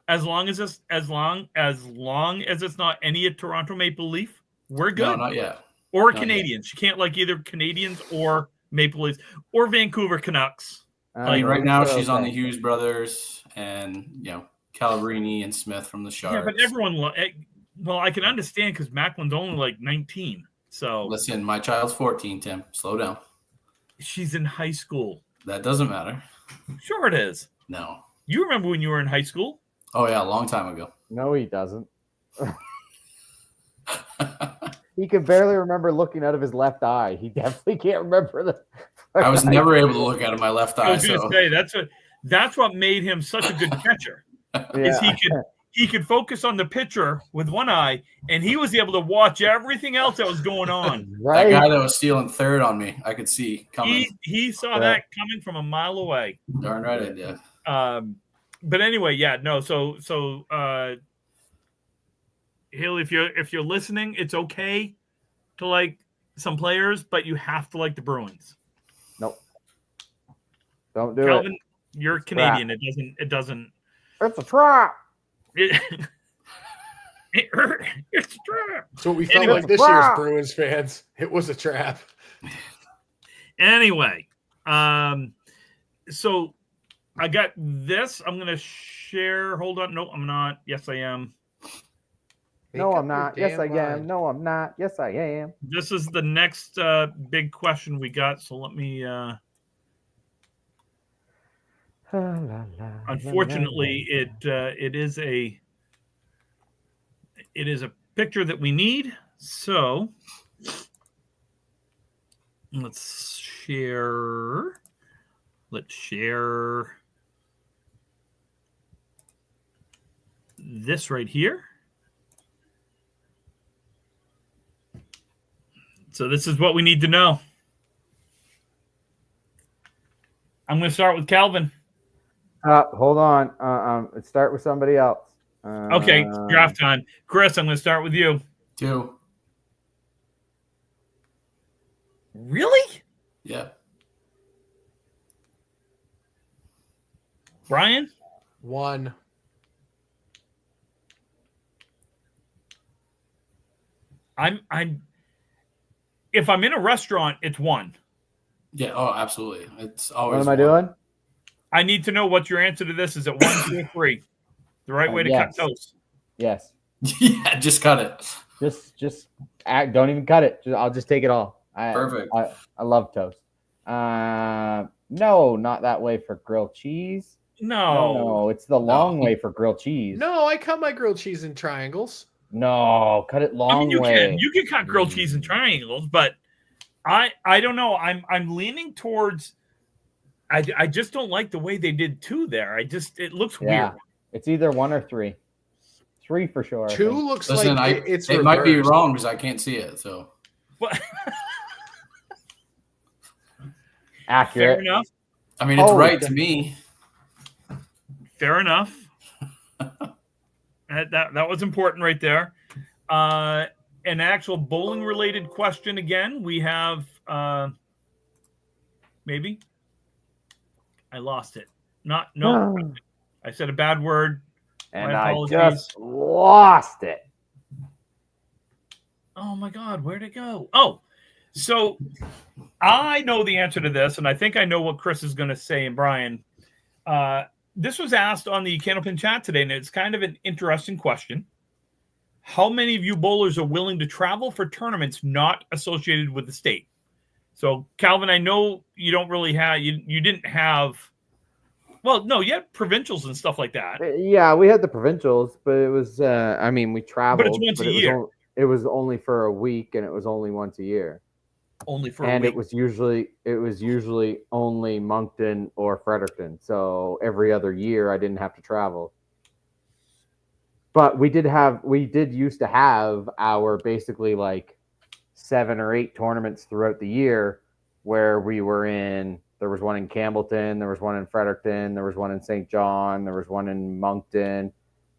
As long as it's not any of Toronto Maple Leaf, we're good. No, not yet. Or Canadians. She can't like either Canadians or Maple Leafs or Vancouver Canucks. Right now she's on the Hughes brothers and Calabrini and Smith from the Sharks. Yeah, but everyone. Well, I can understand because Macklin's only like 19. So listen, my child's 14. Tim, slow down. She's in high school. That doesn't matter. Sure, it is. No. You remember when you were in high school? Oh yeah, a long time ago. No, he doesn't. He can barely remember looking out of his left eye. He definitely can't remember I was never able to look out of my left eye. I was going to say that's what made him such a good catcher. Is he could focus on the pitcher with one eye, and he was able to watch everything else that was going on. Right. That guy that was stealing third on me, I could see coming. He saw that coming from a mile away. Darn right I did. But anyway, yeah, no. So Hill, if you're listening, it's okay to like some players, but you have to like the Bruins. Nope. Don't do Calvin, it. You're it's Canadian. It doesn't. It's a trap. It's a trap. That's what we felt like this year's Bruins fans. It was a trap. Anyway, so I got this. I'm going to share. Hold on. No, I'm not. Yes, I am. No, I'm not. Yes, I am. No, I'm not. Yes, I am. This is the next big question we got. So let me Unfortunately, it is a picture that we need. So let's share. Let's share this right here. So this is what we need to know. I'm going to start with Calvin. Hold on. Let's start with somebody else. Okay, draft time. Chris, I'm going to start with you. 2. Really? Yeah. Brian? 1. I'm if I'm in a restaurant, it's 1. Yeah. Oh, absolutely. It's always. What am I doing? I need to know what your answer to this is. At 1, 2, or 3. The right way to cut toast. Yes. Yeah, just cut it. Just don't even cut it. I'll just take it all. Perfect. I love toast. No, not that way for grilled cheese. No, it's the long way for grilled cheese. No, I cut my grilled cheese in triangles. No, cut it long way. You can cut grilled cheese in triangles, but I don't know. I'm leaning towards. I just don't like the way they did 2 there. It looks weird. It's either 1 or 3. 3 for sure. 2 looks Listen, like it's it reversed. might be wrong because I can't see it. So What? Accurate. Fair enough. I mean, it's right to me. Fair enough. That was important right there. An actual bowling related question again. We have maybe I lost it. No. I said a bad word. And I just lost it. Oh my God, where'd it go? Oh, so I know the answer to this, and I think I know what Chris is going to say. And Brian, this was asked on the Candlepin chat today, and it's kind of an interesting question. How many of you bowlers are willing to travel for tournaments not associated with the state? So, Calvin, I know you don't really have you didn't have. Well, no, you had provincials and stuff like that. Yeah, we had the provincials, but it was. We traveled, but it's once a year. It was only for a week, and it was only once a year. Only for a week. And it was usually only Moncton or Fredericton. So every other year, I didn't have to travel. But we did used to have our basically like 7 or 8 tournaments throughout the year where we were in. There was one in Campbellton, there was one in Fredericton, there was one in St. John, there was one in Moncton.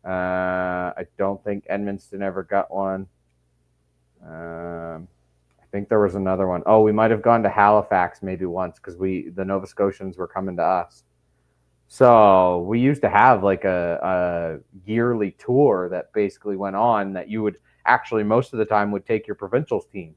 I don't think Edmundston ever got one. I think there was another one. Oh, we might have gone to Halifax maybe once because the Nova Scotians were coming to us. So we used to have like a yearly tour that basically went on that you would actually most of the time would take your provincials team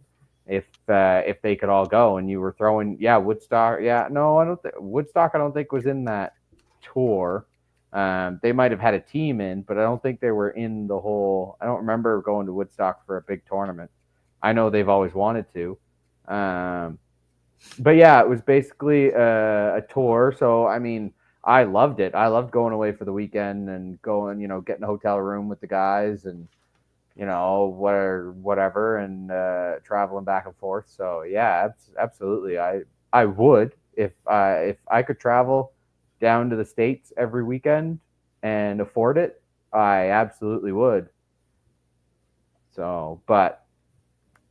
if they could all go, and you were throwing Woodstock. Yeah, no, I don't think Woodstock. I don't think was in that tour. They might have had a team in, but I don't think they were in the whole. I don't remember going to Woodstock for a big tournament. I know they've always wanted to. But yeah, it was basically a tour. So, I mean, I loved it. I loved going away for the weekend and going, getting a hotel room with the guys and, whatever, and traveling back and forth. So yeah, absolutely. I would, if I could travel down to the States every weekend and afford it, I absolutely would. So, but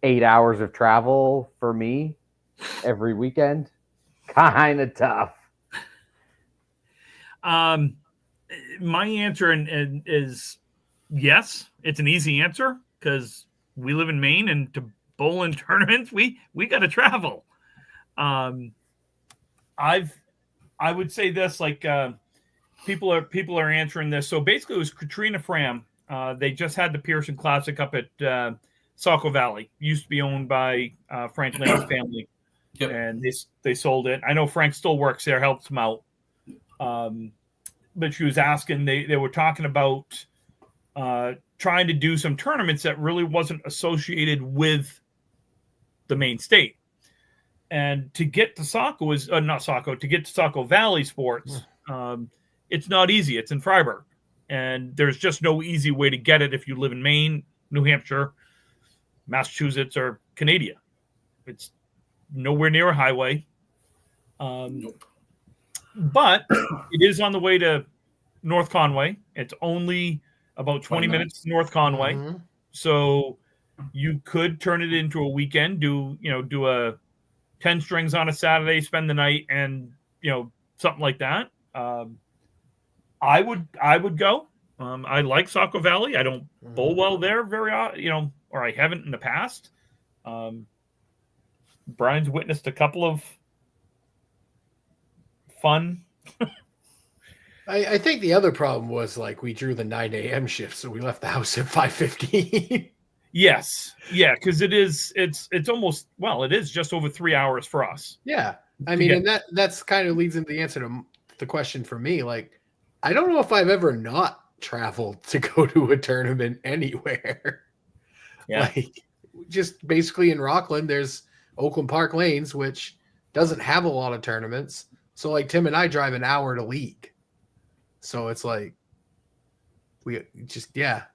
8 hours of travel for me every weekend, kind of tough. My answer is yes. It's an easy answer because we live in Maine, and to bowl in tournaments, we got to travel. I would say this, like people are answering this. So basically, it was Katrina Fram. They just had the Pearson Classic up at Saco Valley. Used to be owned by Frank Lane's family, Yep. and they sold it. I know Frank still works there, helps him out. But she was asking, they were talking about trying to do some tournaments that really wasn't associated with the main state. And to get to Saco to get to Saco Valley Sports It's not easy. It's in Freiburg, and there's just no easy way to get it if you live in Maine, New Hampshire, Massachusetts, or Canada. It's nowhere near a highway. Nope. But it is on the way to North Conway. It's only about 20 minutes North Conway. Mhm. So you could turn it into a weekend, do a 10 strings on a Saturday, spend the night, and something like that. I would go. I like Saco Valley. I don't bowl well there or I haven't in the past. Brian's witnessed a couple of fun. I think the other problem was like we drew the 9 a.m. shift, so we left the house at 5:15. Yes, yeah, because it's almost it is just over 3 hours for us. Yeah, I mean, and that's kind of leads into the answer to the question for me. Like, I don't know if I've ever not traveled to go to a tournament anywhere. Yeah, like just basically in Rockland, there's Oakland Park Lanes, which doesn't have a lot of tournaments. So like Tim and I drive an hour to league. So it's like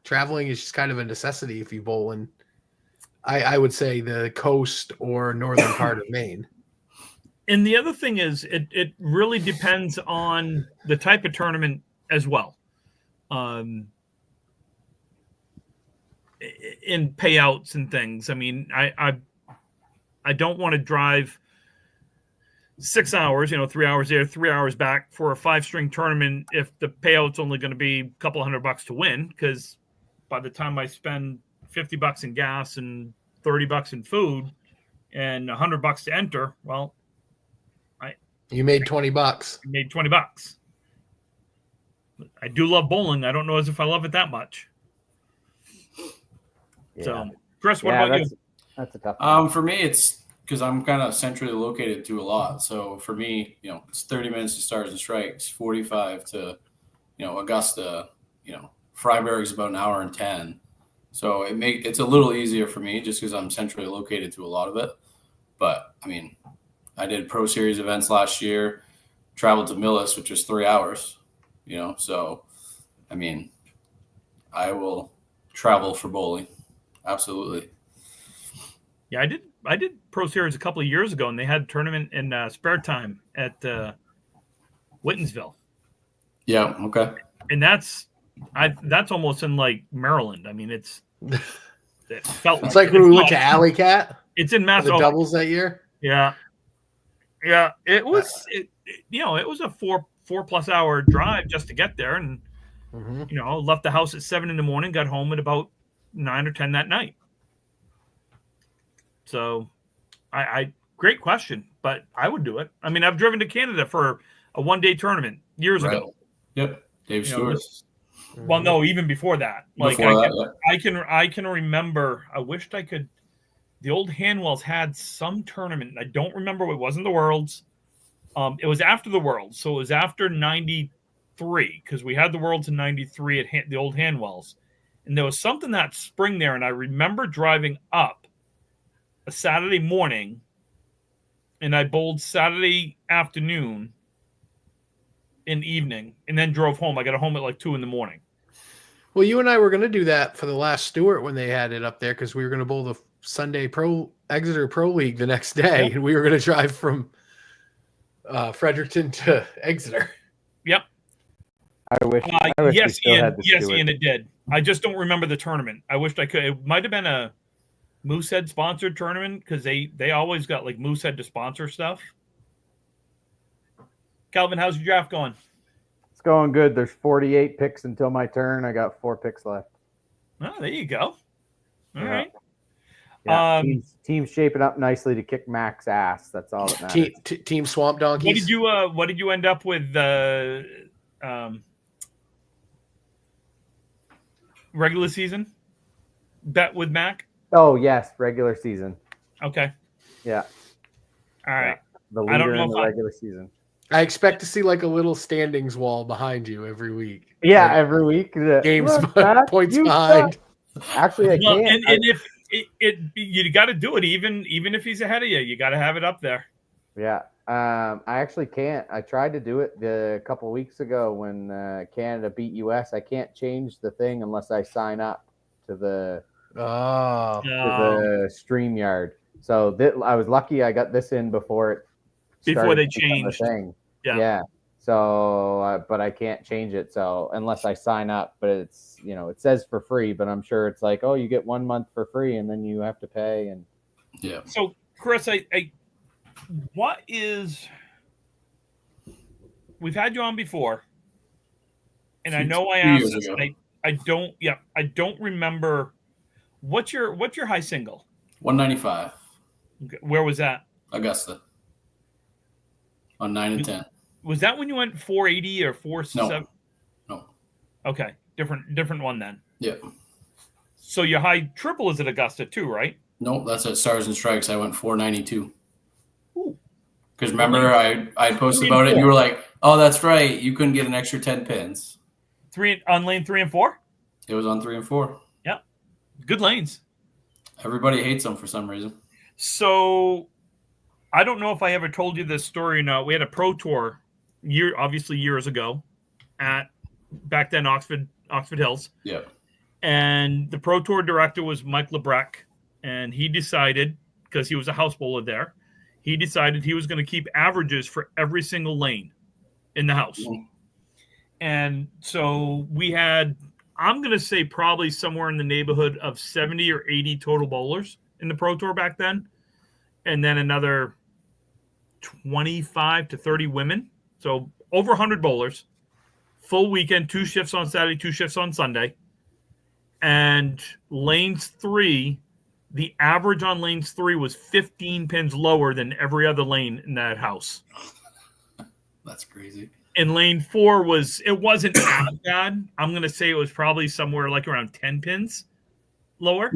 traveling is just kind of a necessity if you bowl in, I would say, the coast or northern part of Maine. And the other thing is it really depends on the type of tournament as well. In payouts and things. I mean, I don't want to drive 6 hours, 3 hours there, 3 hours back for a 5-string tournament if the payout's only going to be a couple $100 to win, because by the time I spend $50 in gas and $30 in food and $100 to enter, well, you made $20. I made $20. I do love bowling. I don't know as if I love it that much. Yeah. So, Chris, what about you? That's a tough one. For me, it's because I'm kind of centrally located to a lot. So for me, it's 30 minutes to Stars and Strikes, 45 to, Augusta. Freiburg's about an hour and 10. So it's a little easier for me just because I'm centrally located to a lot of it. But I mean, I did Pro Series events last year, traveled to Millis, which is 3 hours. So I mean, I will travel for bowling. Absolutely. Yeah, I did Pro Series a couple of years ago, and they had a tournament in spare time at Whitensville. Yeah. Okay. And that's almost in like Maryland. I mean, it felt it's like when we went to Alley Cat. It's in Mass. The doubles that year. Yeah. It was it was a 4+ hour drive just to get there, and left the house at 7 a.m, got home at about 9 or 10 that night. So, I great question, but I would do it. I mean, I've driven to Canada for a 1-day tournament years ago. Yep, Dave Stewart. Well, no, even before that. I can remember. I wished I could. The old Hanwells had some tournament. I don't remember. It wasn't the Worlds. It was after the Worlds, so it was after '93 because we had the Worlds in '93 at the old Hanwells, and there was something that spring there, and I remember driving up a Saturday morning, and I bowled Saturday afternoon and evening, and then drove home. I got home at like 2 a.m. Well, you and I were going to do that for the last Stewart when they had it up there because we were going to bowl the Sunday Exeter Pro League the next day, and we were going to drive from Fredericton to Exeter. Yep. I wish. Yes, Ian, it did. I just don't remember the tournament. I wished I could. It might have been a Moosehead sponsored tournament because they always got like Moosehead to sponsor stuff. Calvin, how's your draft going? It's going good. There's 48 picks until my turn. I got 4 picks left. Oh, there you go. All right. Yeah, team's shaping up nicely to kick Mac's ass. That's all that matters. Team Swamp Donkeys. What did you end up with? Regular season bet with Mac? Oh yes, regular season. Okay. Yeah. All right. Yeah. The leader in the regular season. I expect to see like a little standings wall behind you every week. Yeah, like, every week. Games points behind. Actually, I can't. And if you got to do it, even if he's ahead of you, you got to have it up there. Yeah, I actually can't. I tried to do it a couple weeks ago when Canada beat US. I can't change the thing unless I sign up to the StreamYard. So I was lucky I got this in before it before they to become a changed. thing. Yeah. So, but I can't change it. So unless I sign up, but it's it says for free, but I'm sure it's like, oh, you get 1 month for free, and then you have to pay. And yeah. So Chris, we've had you on before, and I know I asked this. I don't remember what's your high single. 195. Okay. Where was that? Augusta. On 9 and 10. Was that when you went 480 or 470? No. Okay, different one then. Yeah. So your high triple is at Augusta too, right? No, that's at Stars and Strikes. I went 492. Because remember, I posted about it, and you were like, "Oh, that's right. You couldn't get an extra 10 pins." On lane 3 and 4. It was on 3 and 4. Yeah, good lanes. Everybody hates them for some reason. So, I don't know if I ever told you this story or not. We had a pro tour years ago, back then Oxford Hills. Yeah. And the pro tour director was Mike Lebrecq, and he decided, because he was a house bowler there, he decided he was going to keep averages for every single lane in the house. Mm-hmm. And so we had, I'm going to say probably somewhere in the neighborhood of 70 or 80 total bowlers in the pro tour back then. And then another 25 to 30 women. So over 100 bowlers, full weekend, 2 shifts on Saturday, 2 shifts on Sunday. And lanes 3, the average on lanes 3 was 15 pins lower than every other lane in that house. That's crazy. And lane 4 wasn't as bad. I'm going to say it was probably somewhere like around 10 pins lower.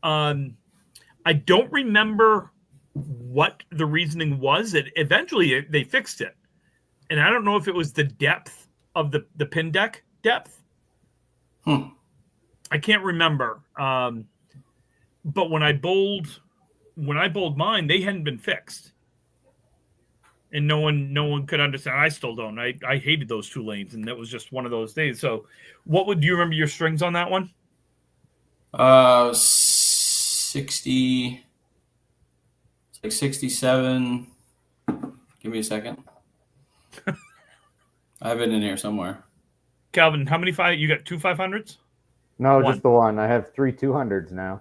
I don't remember what the reasoning was. Eventually they fixed it. And I don't know if it was the depth of the pin deck depth. I can't remember. But when I bowled mine, they hadn't been fixed, and no one could understand. I still don't. I hated those 2 lanes, and that was just one of those days. So, do you remember your strings on that one? 60. It's like 67. Give me a second. I have it in here somewhere. Calvin, how many you got? 2 500s? No, just the one. I have 3 200s now.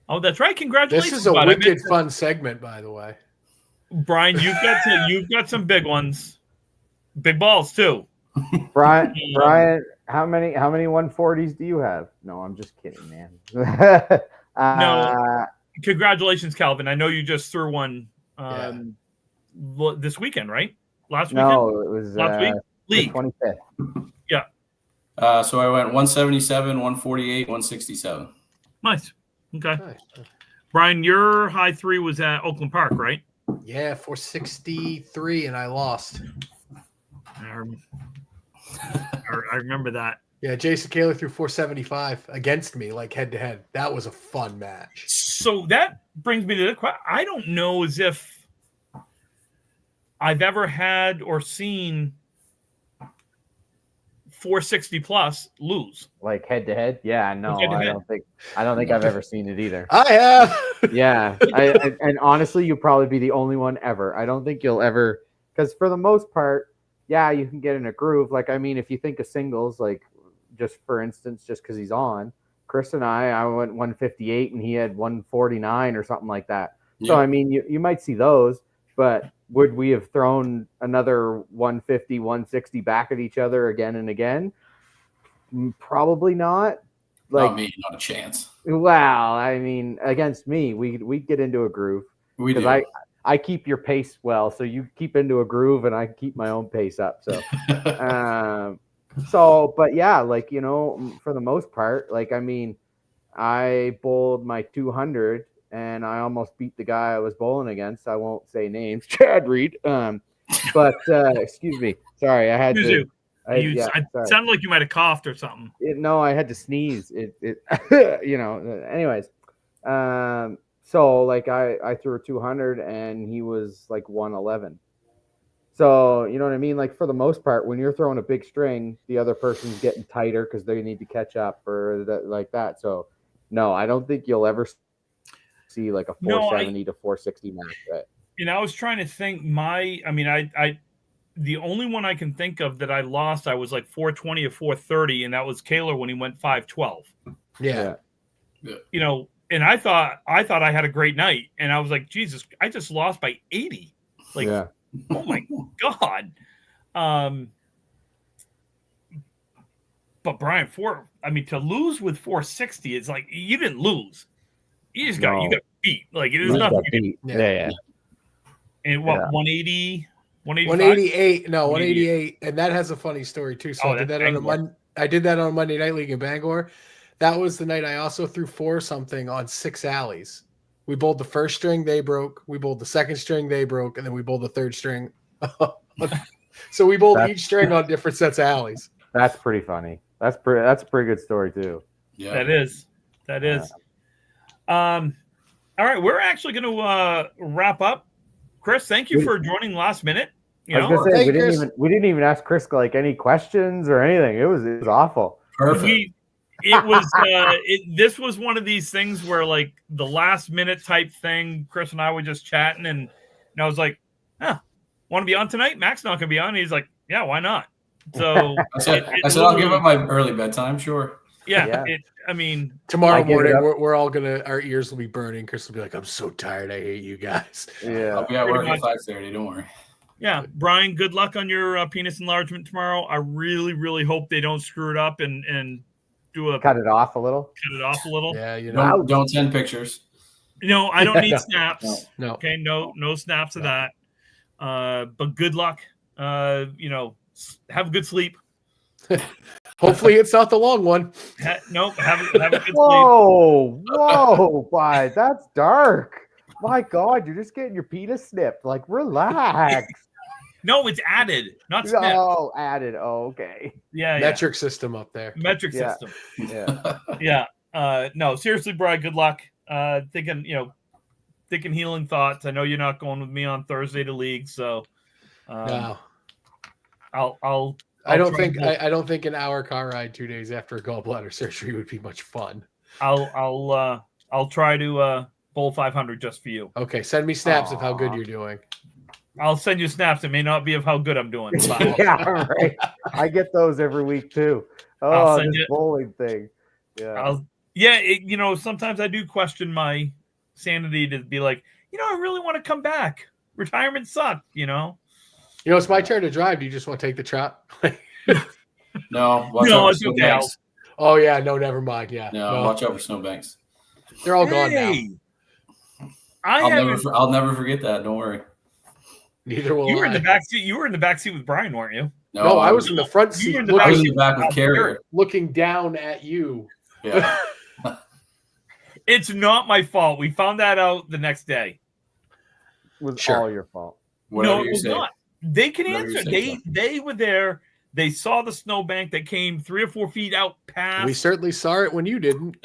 Oh, that's right. Congratulations. This is a wicked fun segment, by the way. Brian, you've got some big ones. Big balls too. Brian, how many 140s do you have? No, I'm just kidding, man. No. Congratulations, Calvin. I know you just threw one this weekend, right? Last weekend? No, it was last week. League. 25th. Yeah. So I went 177, 148, 167. Nice. Okay. Nice. Brian, your high 3 was at Oakland Park, right? Yeah, 463, and I lost. I remember that. Yeah, Jason Kaler threw 475 against me, like head to head. That was a fun match. So that brings me to the question. I don't know as if I've ever had or seen 460 plus lose, like head to head. Yeah, no, I don't think I've ever seen it either. I have. Yeah, and honestly, you'll probably be the only one ever. I don't think you'll ever, because for the most part, yeah, you can get in a groove. Like, I mean, if you think of singles, like just for instance, just because he's on, Chris and I went 158 and he had 149 or something like that. Yeah. So I mean, you might see those, but would we have thrown another 150, 160 back at each other again and again? Probably not. Like, not me, not a chance. Wow, I mean, against me, we'd get into a groove. We do. I keep your pace well, so you keep into a groove, and I keep my own pace up. So, but yeah, like, for the most part, like, I mean, I bowled my 200. And I almost beat the guy I was bowling against. I won't say names, Chad Reed. But excuse me. Sorry, I had to. It sounded like you might have coughed or something. No, I had to sneeze. Anyways, So like I threw a 200 and he was like 111. So you know what I mean? Like for the most part, when you're throwing a big string, the other person's getting tighter because they need to catch up or like that. So no, I don't think you'll ever see like a 470 to 460 match. Right? And I was trying to think I the only one I can think of that I lost, I was like 420 or 430, and that was Kaler when he went 512. Yeah. You know, and I thought I had a great night, and I was like, Jesus, I just lost by 80. Like, oh my God. But Brian, to lose with 460 is like you didn't lose. You just got beat. Like it is nothing. Yeah. And what 180? 188. No, 188. And that has a funny story too. So Oh, I did that on a Monday Night League in Bangor. That was the night I also threw 4-something on 6 alleys. We bowled the first string, they broke. We bowled the second string, they broke, and then we bowled the third string. So we bowled each string on different sets of alleys. That's pretty funny. That's a pretty good story too. Yeah, that is. All right, we're actually going to wrap up. Chris, thank you for joining last minute. We didn't even ask Chris like any questions or anything. It was awful. Perfect. This was one of these things where like the last minute type thing. Chris and I were just chatting, and I was like, want to be on tonight? Mac's not going to be on. And he's like, yeah, why not? So I said I'll give up my early bedtime. Sure. Yeah. Tomorrow morning we're all our ears will be burning. Chris will be like, I'm so tired. I hate you guys. Yeah. I'll be at work at 5:30. Don't worry. Yeah, Brian, good luck on your penis enlargement tomorrow. I really, really hope they don't screw it up and do cut it off a little. Yeah, don't send pictures. No, I don't need snaps. No. Okay, no snaps of that. But good luck. Have a good sleep. Hopefully it's not the long one. Have a good sleep. Whoa, why? That's dark. My God, you're just getting your penis snipped. Like, relax. No, it's added, not snipped. Oh, added. Oh, okay. Yeah. Metric system up there. Metric system. Yeah. Yeah. No, seriously, Brian, good luck. Thinking healing thoughts. I know you're not going with me on Thursday to league, so no. I don't think an hour car ride 2 days after a gallbladder surgery would be much fun. I'll try to bowl 500 just for you. Okay, send me snaps of how good you're doing. I'll send you snaps. It may not be of how good I'm doing. Yeah, right. I get those every week too. Oh, this bowling thing. Yeah. Sometimes I do question my sanity to be like, I really want to come back. Retirement sucked, it's my turn to drive. Do you just want to take the trot? No, watch out for snowbanks. Oh yeah, no, never mind. Yeah, no, watch out for snowbanks. They're all gone now. I'll never forget that. Don't worry. Neither will you were in the back seat. You were in the back seat with Brian, weren't you? No, I was in the front seat. I was in the back with Carrier, looking down at you. Yeah. It's not my fault. We found that out the next day. It was all your fault. No, it was not. They can answer. They were there. They saw the snowbank that came 3 or 4 feet out past. We certainly saw it when you didn't.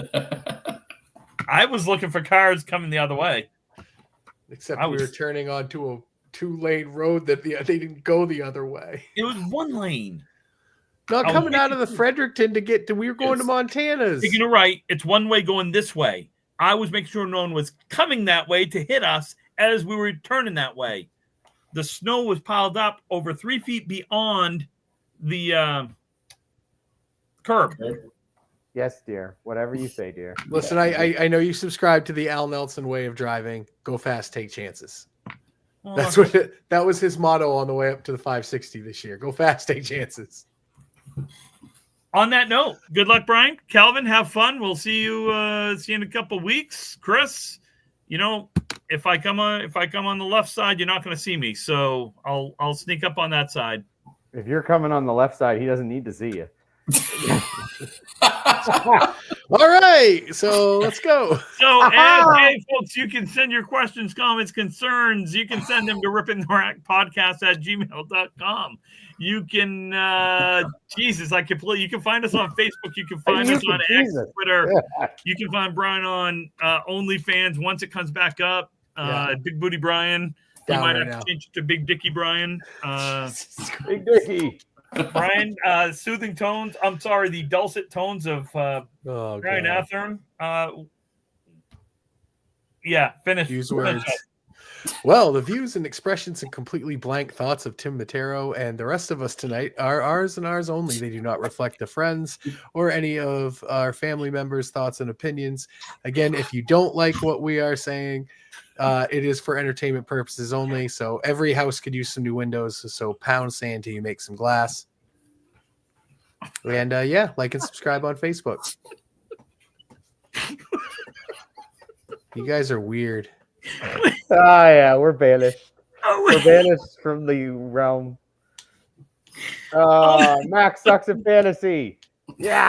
I was looking for cars coming the other way. Except we were turning onto a 2-lane road that they didn't go the other way. It was 1 lane. Not coming out of the Fredericton we were going to Montana's. Taking a right, it's 1 way going this way. I was making sure no one was coming that way to hit us as we were turning that way. The snow was piled up over 3 feet beyond the curb. Yes, dear. Whatever you say, dear. Listen, I know you subscribe to the Al Nelson way of driving. Go fast, take chances. That was his motto on the way up to the 560 this year. Go fast, take chances. On that note, good luck, Brian. Calvin, have fun. We'll see you in a couple of weeks. Chris, if I come on the left side, you're not going to see me. So I'll sneak up on that side. If you're coming on the left side, he doesn't need to see you. All right, so let's go. So, hey, folks, you can send your questions, comments, concerns. You can send them to rippingtherack@gmail.com. You can, Jesus, you can find us on Facebook. You can find us on X, Twitter. You can find Brian on OnlyFans once it comes back up. Big Booty Brian. You might have to change it to Big Dicky Brian. Big Dicky. Brian, soothing tones. I'm sorry, the dulcet tones of Brian Athearn. Finish. Use words. Well, the views and expressions and completely blank thoughts of Tim Matero and the rest of us tonight are ours and ours only. They do not reflect the friends or any of our family members' thoughts and opinions. Again, if you don't like what we are saying, it is for entertainment purposes only. So every house could use some new windows. So pound sand till you make some glass. And like and subscribe on Facebook. You guys are weird. Yeah, we're banished. We're banished from the realm. Max sucks in fantasy. Yeah.